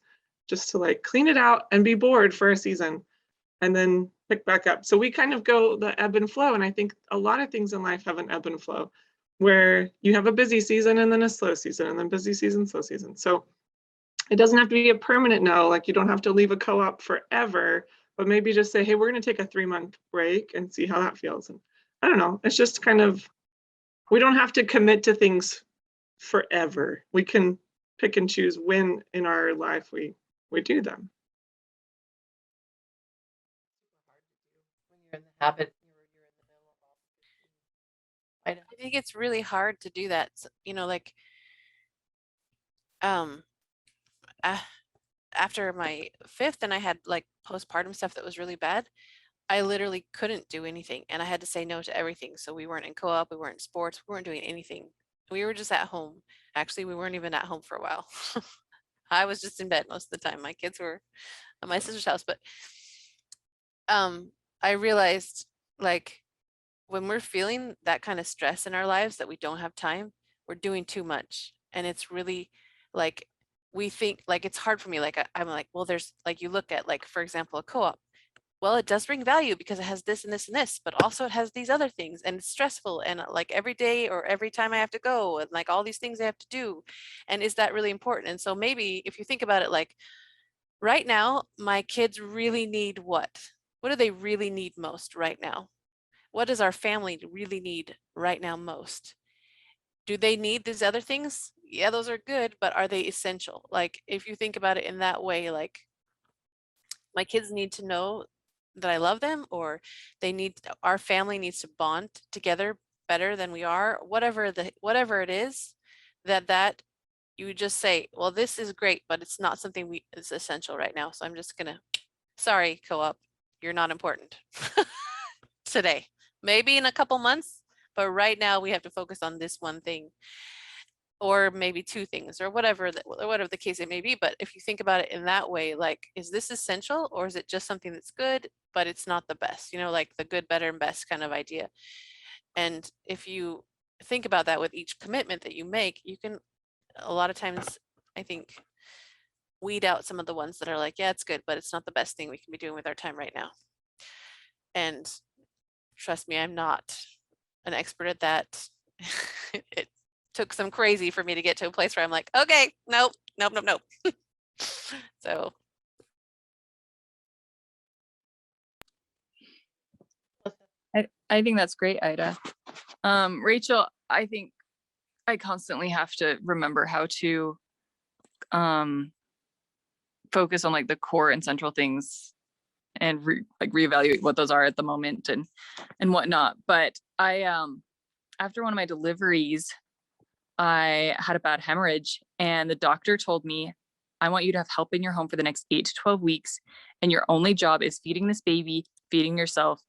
just to like clean it out and be bored for a season and then pick back up. So we kind of go the ebb and flow. And I think a lot of things in life have an ebb and flow where you have a busy season and then a slow season and then busy season, slow season. So it doesn't have to be a permanent no, like you don't have to leave a co-op forever, but maybe just say, hey, we're going to take a 3-month break and see how that feels. And I don't know, it's just kind of, we don't have to commit to things forever. We can pick and choose when in our life we do them. When you're in the habit, you're in the middle of all the things. I think it's really hard to do that. You know, like after my 5th and I had like postpartum stuff that was really bad, I literally couldn't do anything and I had to say no to everything. So we weren't in co-op, we weren't in sports, we weren't doing anything. We were just at home. Actually, we weren't even at home for a while. I was just in bed most of the time. My kids were at my sister's house, but I realized like when we're feeling that kind of stress in our lives that we don't have time, we're doing too much. And it's really like, we think like, it's hard for me. Like, I'm like, well, there's like, you look at like, for example, a co-op. Well, it does bring value because it has this and this and this, but also it has these other things and it's stressful and like every day or every time I have to go and like all these things I have to do. And is that really important? And so maybe if you think about it, like right now, my kids really need what? What do they really need most right now? What does our family really need right now most? Do they need these other things? Yeah, those are good, but are they essential? Like if you think about it in that way, like my kids need to know that I love them, or our family needs to bond together better than we are, whatever it is, that you just say, well, this is great, but it's not something is essential right now. So I'm just gonna, sorry, co-op, you're not important today. Maybe in a couple months, but right now we have to focus on this one thing, or maybe 2 things, or whatever the case it may be. But if you think about it in that way, like, is this essential or is it just something that's good, but it's not the best, you know, like the good, better, and best kind of idea. And if you think about that with each commitment that you make, you can a lot of times, I think, weed out some of the ones that are like, yeah, it's good, but it's not the best thing we can be doing with our time right now. And trust me, I'm not an expert at that. It took some crazy for me to get to a place where I'm like, okay, nope. So. I think that's great, Ida. Rachel, I think I constantly have to remember how to focus on like the core and central things and reevaluate what those are at the moment and whatnot. But I after one of my deliveries, I had a bad hemorrhage and the doctor told me, I want you to have help in your home for the next 8 to 12 weeks. And your only job is feeding this baby, feeding yourself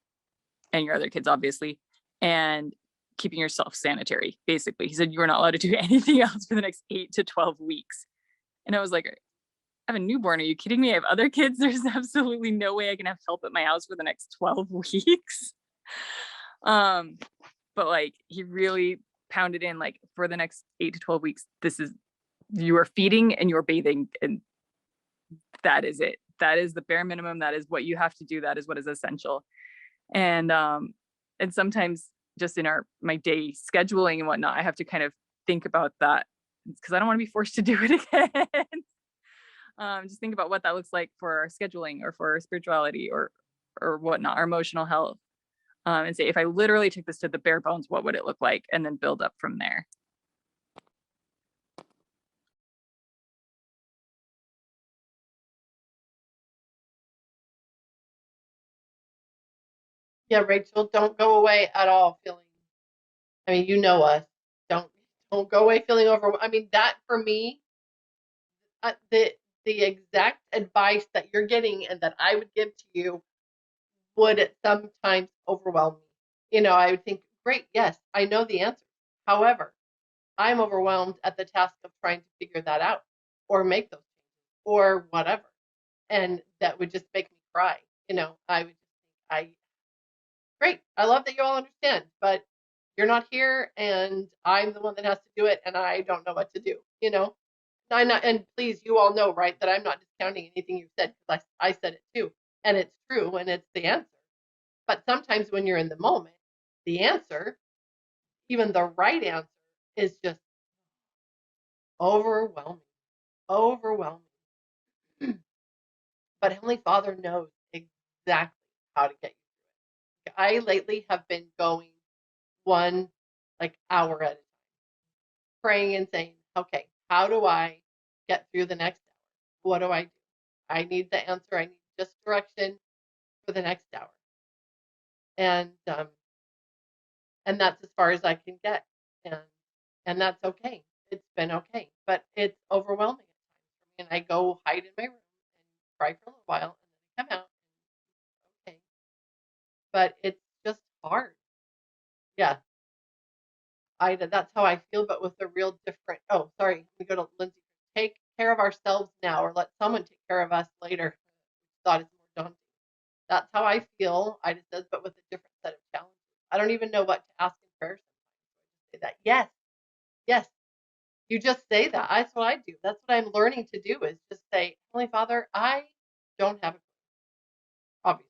and your other kids, obviously, and keeping yourself sanitary, basically. He said, you are not allowed to do anything else for the next 8 to 12 weeks. And I was like, I have a newborn. Are you kidding me? I have other kids. There's absolutely no way I can have help at my house for the next 12 weeks. But like, he really pounded in like for the next 8 to 12 weeks, you are feeding and you're bathing, and that is it. That is the bare minimum. That is what you have to do. That is what is essential. And sometimes just in my day scheduling and whatnot, I have to kind of think about that because I don't want to be forced to do it again. Just think about what that looks like for our scheduling or for our spirituality or whatnot, our emotional health. And say, if I literally took this to the bare bones, what would it look like? And then build up from there. Yeah, Rachel, don't go away at all feeling. I mean, you know us. Don't go away feeling overwhelmed. I mean, that for me, the exact advice that you're getting and that I would give to you would sometimes overwhelm me. You know, I would think, great, yes, I know the answer. However, I'm overwhelmed at the task of trying to figure that out or make those changes or whatever. And that would just make me cry. You know, great. I love that you all understand, but you're not here and I'm the one that has to do it and I don't know what to do, you know? And please, you all know, right, that I'm not discounting anything you said because I said it too. And it's true and it's the answer. But sometimes when you're in the moment, the answer, even the right answer, is just overwhelming. Overwhelming. But Heavenly Father knows exactly how to get you through it. I lately have been going one hour at a time, praying and saying, okay, how do I get through the next hour? What do I do? I need the answer. I need just direction for the next hour. And that's as far as I can get. And that's okay. It's been okay. But it's overwhelming at times for me. And I go hide in my room and cry for a little while and then I come out and okay. But it's just hard. Yeah. That's how I feel, but with a real different. Oh, sorry. We go to Lindsay. Take care of ourselves now, or let someone take care of us later. Thought it's more daunting. That's how I feel. I just says, but with a different set of challenges. I don't even know what to ask in prayer sometimes. Say that. Yes, yes. You just say that. That's what I do. That's what I'm learning to do is just say, Heavenly Father, I don't have a clue.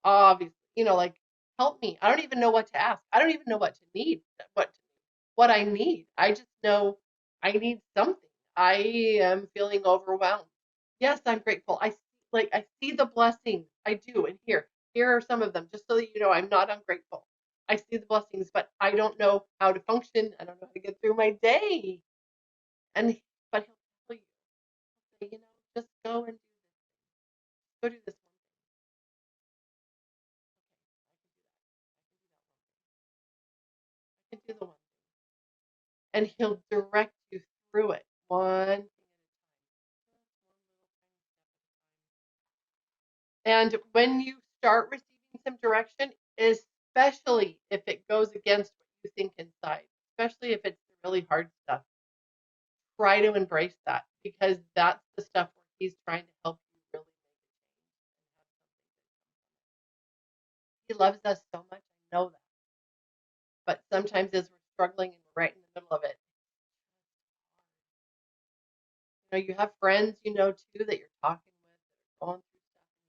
Obviously, you know, help me. I don't even know what to ask. I don't even know what to need. What I need. I just know I need something. I am feeling overwhelmed. Yes, I'm grateful. I see the blessings. I do. And here are some of them, just so that you know I'm not ungrateful. I see the blessings, but I don't know how to function. I don't know how to get through my day. But he'll tell you, say, you know, just go and do this. Go do this one thing. I can do that. I can do the one thing. And he'll direct you through it one thing at a time. And when you start receiving some direction, especially if it goes against what you think inside, especially if it's the really hard stuff, try to embrace that because that's the stuff where he's trying to help you really make a change. He loves us so much, I know that. But sometimes as we're struggling and we're right in the middle of it, you know, you have friends you know too that you're talking with that are going through stuff and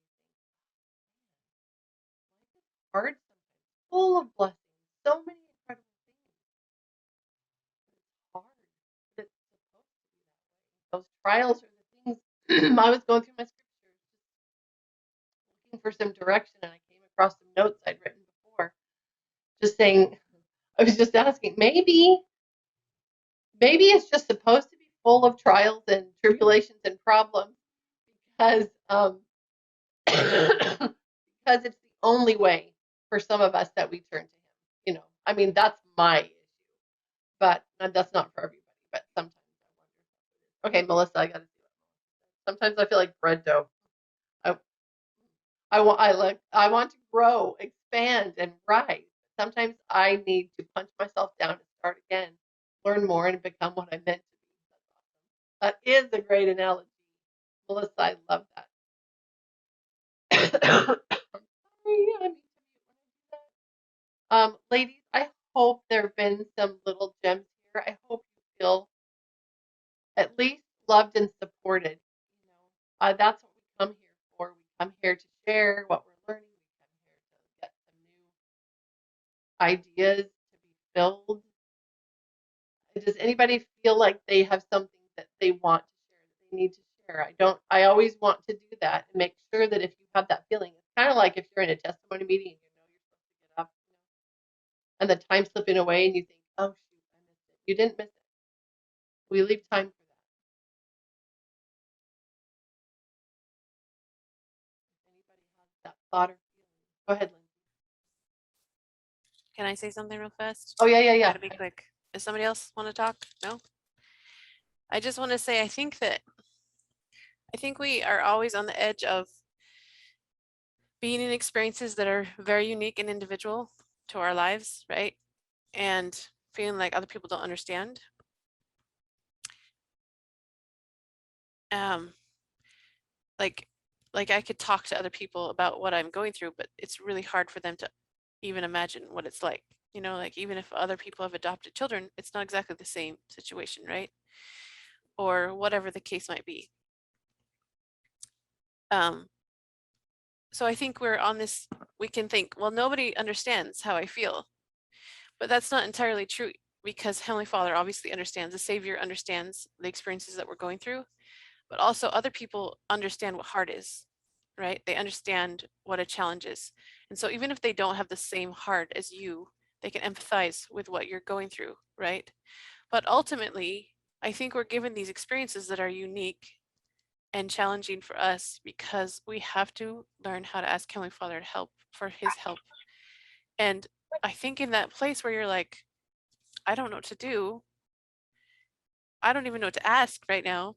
you think, life is hard sometimes, full of blessings, so many incredible things. It's hard, but it's supposed to be that way. Those trials are the things. I was going through my scriptures, looking for some direction, and I came across some notes I'd written before, just saying, I was just asking, maybe it's just supposed to be full of trials and tribulations and problems because because it's the only way for some of us that we turn to him. You know, I mean, that's my issue, but that's not for everybody. But sometimes I wonder. Okay, Melissa, I got to do it. Sometimes I feel like bread dough. I want to grow, expand, and rise. Sometimes I need to punch myself down and start again, learn more, and become what I'm meant to be. That is a great analogy, Melissa. I love that. Ladies, I hope there have been some little gems here. I hope you feel at least loved and supported. You know, that's what we come here for. We come here to share what we're learning. We come here to get some new ideas to be filled. Does anybody feel like they have something that they want to share, that they need to share. I always want to do that and make sure that if you have that feeling, it's kind of like if you're in a testimony meeting and you know you're supposed to get up, and the time's slipping away and you think, oh shoot, I missed it. You didn't miss it. We leave time for that. If anybody has that thought or feeling, go ahead, Lindsay. Can I say something real fast? Oh yeah. Gotta be quick. Does somebody else want to talk? No? I just want to say, I think we are always on the edge of being in experiences that are very unique and individual to our lives, right? And feeling like other people don't understand. Like I could talk to other people about what I'm going through, but it's really hard for them to even imagine what it's like. You know, like even if other people have adopted children, it's not exactly the same situation, right? Or whatever the case might be. So I think we're on this, we can think, well, nobody understands how I feel, but that's not entirely true, because Heavenly Father obviously understands, the Savior understands the experiences that we're going through, but also other people understand what heart is, right? They understand what a challenge is. And so even if they don't have the same heart as you, they can empathize with what you're going through, right? But ultimately, I think we're given these experiences that are unique and challenging for us because we have to learn how to ask Heavenly Father to help, for his help. And I think in that place where you're like, I don't know what to do. I don't even know what to ask right now.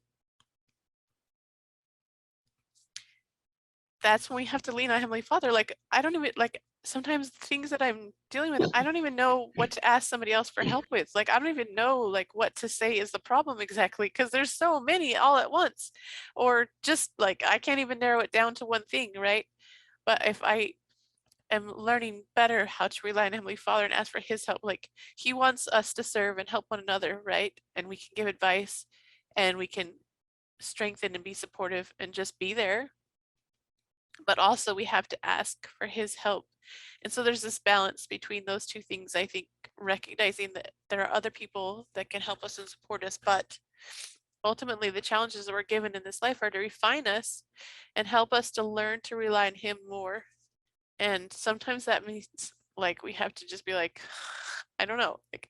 That's when we have to lean on Heavenly Father. Like, I don't even, like, sometimes things that I'm dealing with, I don't even know what to ask somebody else for help with. Like, I don't even know like what to say is the problem exactly, because there's so many all at once, or just like I can't even narrow it down to one thing, right? But if I am learning better how to rely on Heavenly Father and ask for his help, like he wants us to serve and help one another, right? And we can give advice and we can strengthen and be supportive and just be there, but also we have to ask for his help. And so there's this balance between those two things, I think, recognizing that there are other people that can help us and support us, but ultimately the challenges that we're given in this life are to refine us and help us to learn to rely on him more. And sometimes that means like we have to just be like, I don't know, like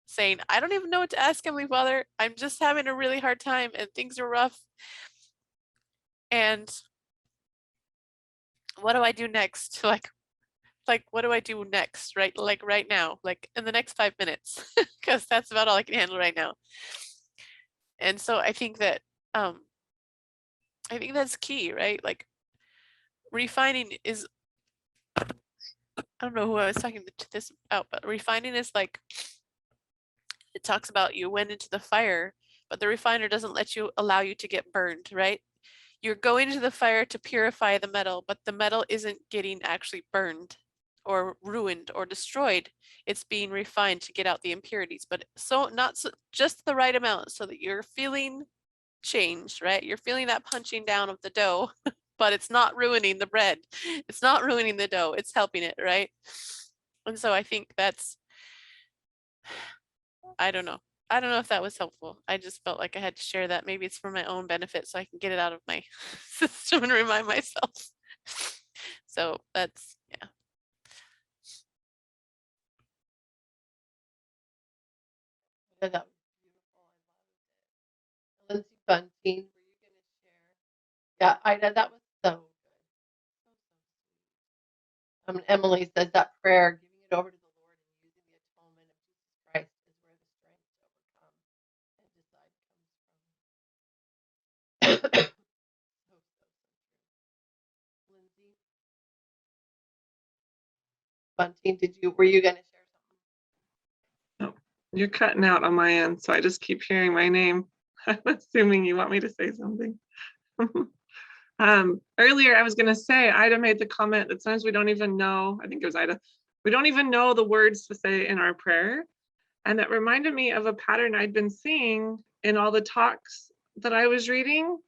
saying, I don't even know what to ask Heavenly Father. I'm just having a really hard time and things are rough. And what do I do next? Like what do I do next, right? Like right now, like in the next 5 minutes, because that's about all I can handle right now. And so I think that that's key, right? Like refining is, I don't know who I was talking to this about, but refining is like, it talks about you went into the fire, but the refiner doesn't allow you to get burned, right? You're going into the fire to purify the metal, but the metal isn't getting actually burned or ruined or destroyed. It's being refined to get out the impurities, but just the right amount so that you're feeling change, right? You're feeling that punching down of the dough, but it's not ruining the bread. It's not ruining the dough. It's helping it, right? And so I think that's, I don't know. I don't know if that was helpful. I just felt like I had to share that. Maybe it's for my own benefit so I can get it out of my system and remind myself. So that's, yeah. Yeah, that was beautiful. I loved it. Lindsay Bunting, were you going to share? Yeah, Ida, that was so good. So sweet. Emily says that prayer, giving it over to the Lord and using the atonement of Jesus Christ is where the strength to overcome and decide comes from. So true. Lindsay Bunting, were you going to share something? You're cutting out on my end, so I just keep hearing my name. I'm assuming you want me to say something. Earlier, I was going to say, Ida made the comment that sometimes we don't even know, I think it was Ida, we don't even know the words to say in our prayer. And that reminded me of a pattern I'd been seeing in all the talks that I was reading.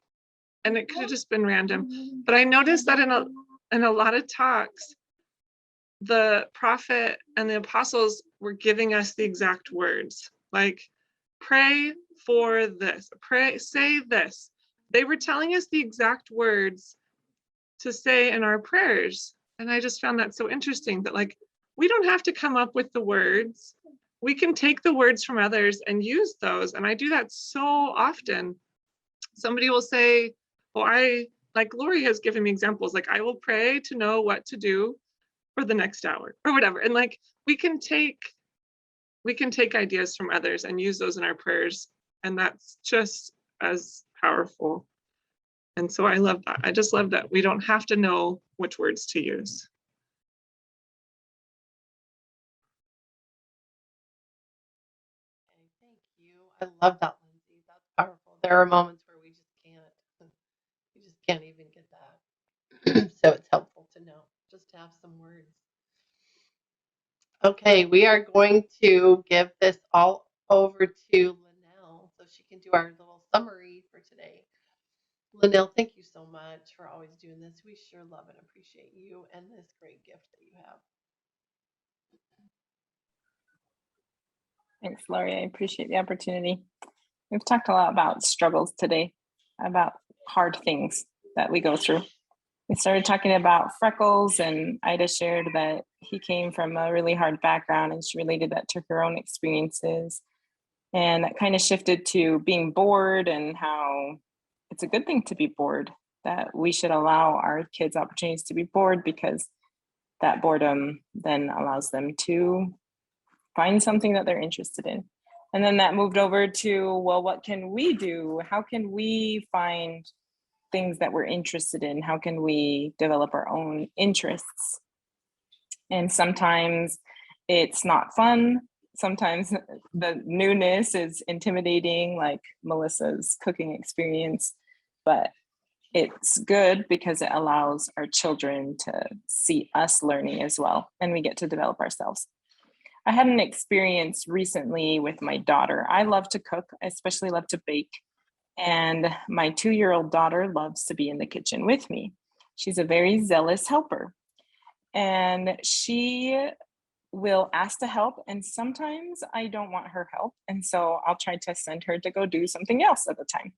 And it could have just been random. But I noticed that in a lot of talks, the prophet and the apostles were giving us the exact words. Like pray for this, pray, say this. They were telling us the exact words to say in our prayers. And I just found that so interesting that like, we don't have to come up with the words. We can take the words from others and use those. And I do that so often. Somebody will say, oh, like Lori has given me examples, like I will pray to know what to do for the next hour or whatever. And like, we can take ideas from others and use those in our prayers. And that's just as powerful. And so I love that. I just love that we don't have to know which words to use. Okay, thank you. I love that, Lindsay. That's powerful. There are moments where we just can't even get that. So it's helpful to know, just to have some words. Okay, we are going to give this all over to Linnell so she can do our little summary for today. Linnell, thank you so much for always doing this. We sure love and appreciate you and this great gift that you have. Thanks, Lori. I appreciate the opportunity. We've talked a lot about struggles today, about hard things that we go through. We started talking about Freckles, and Ida shared that he came from a really hard background, and she related that to her own experiences. And that kind of shifted to being bored and how it's a good thing to be bored, that we should allow our kids opportunities to be bored because that boredom then allows them to find something that they're interested in. And then that moved over to, well, what can we do? How can we find things that we're interested in? How can we develop our own interests? And sometimes it's not fun. Sometimes the newness is intimidating, like Melissa's cooking experience, but it's good because it allows our children to see us learning as well, and we get to develop ourselves. I had an experience recently with my daughter. I love to cook, I especially love to bake. And my 2-year-old daughter loves to be in the kitchen with me. She's a very zealous helper. And she will ask to help. And sometimes I don't want her help. And so I'll try to send her to go do something else at the time.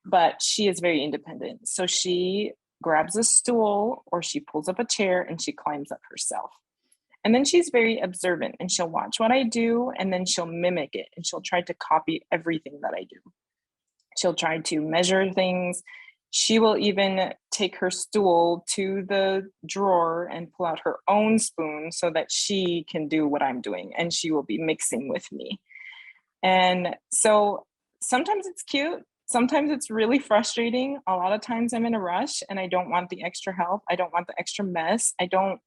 But she is very independent. So she grabs a stool or she pulls up a chair and she climbs up herself. And then she's very observant and she'll watch what I do and then she'll mimic it and she'll try to copy everything that I do. She'll try to measure things. She will even take her stool to the drawer and pull out her own spoon so that she can do what I'm doing and she will be mixing with me. And so sometimes it's cute. Sometimes it's really frustrating. A lot of times I'm in a rush and I don't want the extra help. I don't want the extra mess. I don't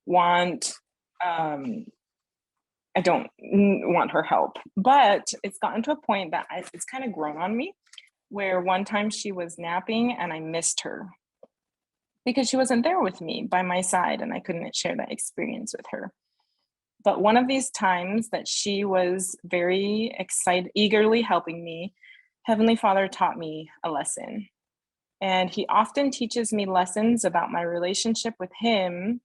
want her help, but it's gotten to a point that it's kind of grown on me, where one time she was napping and I missed her because she wasn't there with me by my side and I couldn't share that experience with her. But one of these times that she was very excited, eagerly helping me, Heavenly Father taught me a lesson. And he often teaches me lessons about my relationship with him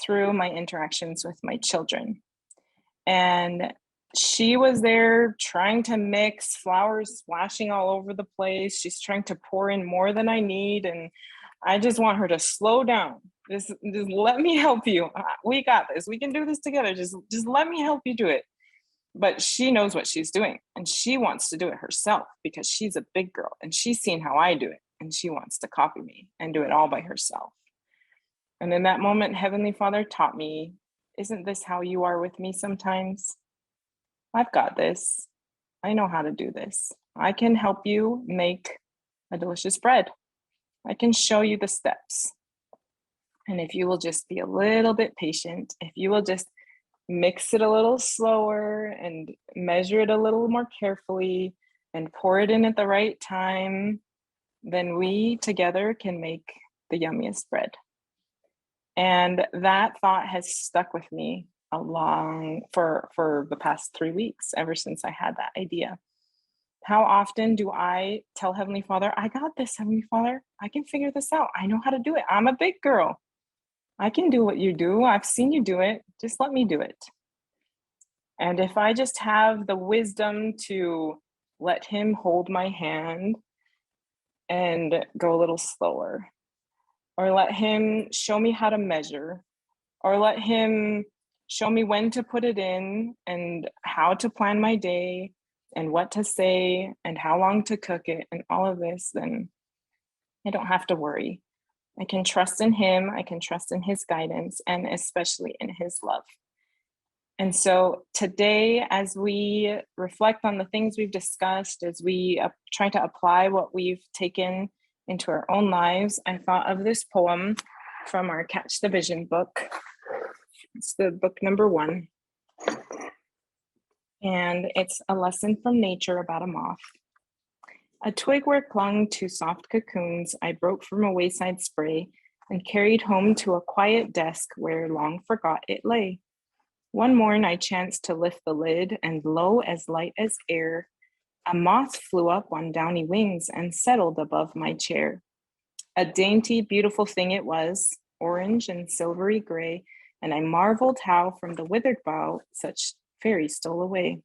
through my interactions with my children. And she was there trying to mix, flowers splashing all over the place. She's trying to pour in more than I need. And I just want her to slow down. Just let me help you. We got this. We can do this together. Just let me help you do it. But she knows what she's doing and she wants to do it herself because she's a big girl and she's seen how I do it and she wants to copy me and do it all by herself. And in that moment, Heavenly Father taught me, isn't this how you are with me sometimes? I've got this. I know how to do this. I can help you make a delicious bread. I can show you the steps. And if you will just be a little bit patient, if you will just mix it a little slower and measure it a little more carefully and pour it in at the right time, then we together can make the yummiest bread. And that thought has stuck with me for the past 3 weeks, ever since I had that idea. How often do I tell Heavenly Father, I got this, Heavenly Father, I can figure this out. I know how to do it. I'm a big girl. I can do what you do. I've seen you do it. Just let me do it. And if I just have the wisdom to let him hold my hand and go a little slower, or let him show me how to measure, or let him show me when to put it in and how to plan my day and what to say and how long to cook it and all of this, then I don't have to worry. I can trust in him, I can trust in his guidance, and especially in his love. And so today, as we reflect on the things we've discussed, as we try to apply what we've taken into our own lives, I thought of this poem from our Catch the Vision book. It's the book number 1. And it's a lesson from nature about a moth. A twig where clung 2 soft cocoons, I broke from a wayside spray and carried home to a quiet desk where long forgot it lay. One morn I chanced to lift the lid, and lo, as light as air, a moth flew up on downy wings and settled above my chair. A dainty, beautiful thing it was, orange and silvery gray, and I marveled how from the withered bough such fairy stole away.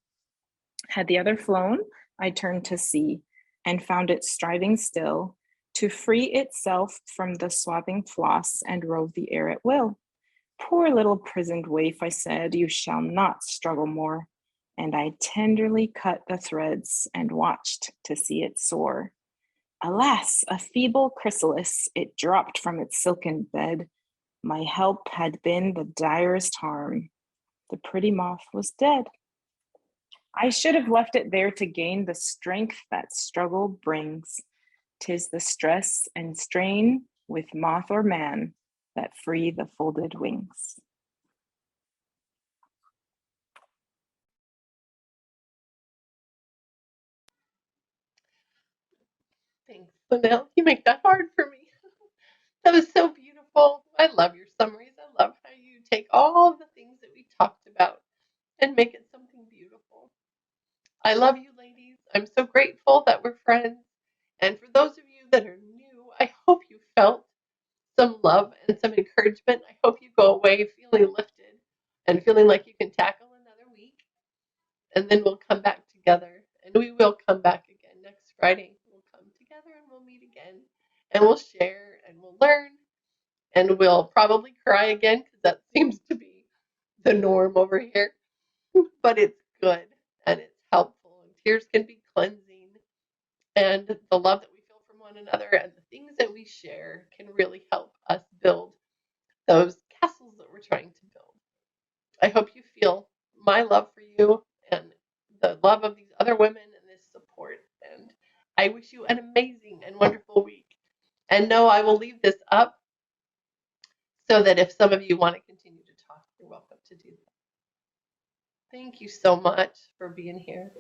Had the other flown, I turned to see, and found it striving still to free itself from the swathing floss and rove the air at will. Poor little prisoned waif, I said, you shall not struggle more. And I tenderly cut the threads and watched to see it soar. Alas, a feeble chrysalis, it dropped from its silken bed. My help had been the direst harm. The pretty moth was dead. I should have left it there to gain the strength that struggle brings. 'Tis the stress and strain with moth or man that free the folded wings. Thanks, Linnell. You make that hard for me. That was so beautiful. I love your summaries. I love how you take all the things that we talked about and make it something beautiful. I love you, ladies. I'm so grateful that we're friends. And for those of you that are new, I hope you felt some love and some encouragement. I hope you go away feeling lifted and feeling like you can tackle another week. And then we'll come back together. And we will come back again next Friday. We'll come together and we'll meet again. And we'll share and we'll learn. And we'll probably cry again because that seems to be the norm over here. But it's good and it's helpful. And tears can be cleansing. And the love that we feel from one another and the things that we share can really help us build those castles that we're trying to build. I hope you feel my love for you and the love of these other women and this support. And I wish you an amazing and wonderful week. And no, I will leave this up so that if some of you want to continue to talk, you're welcome to do that. Thank you so much for being here.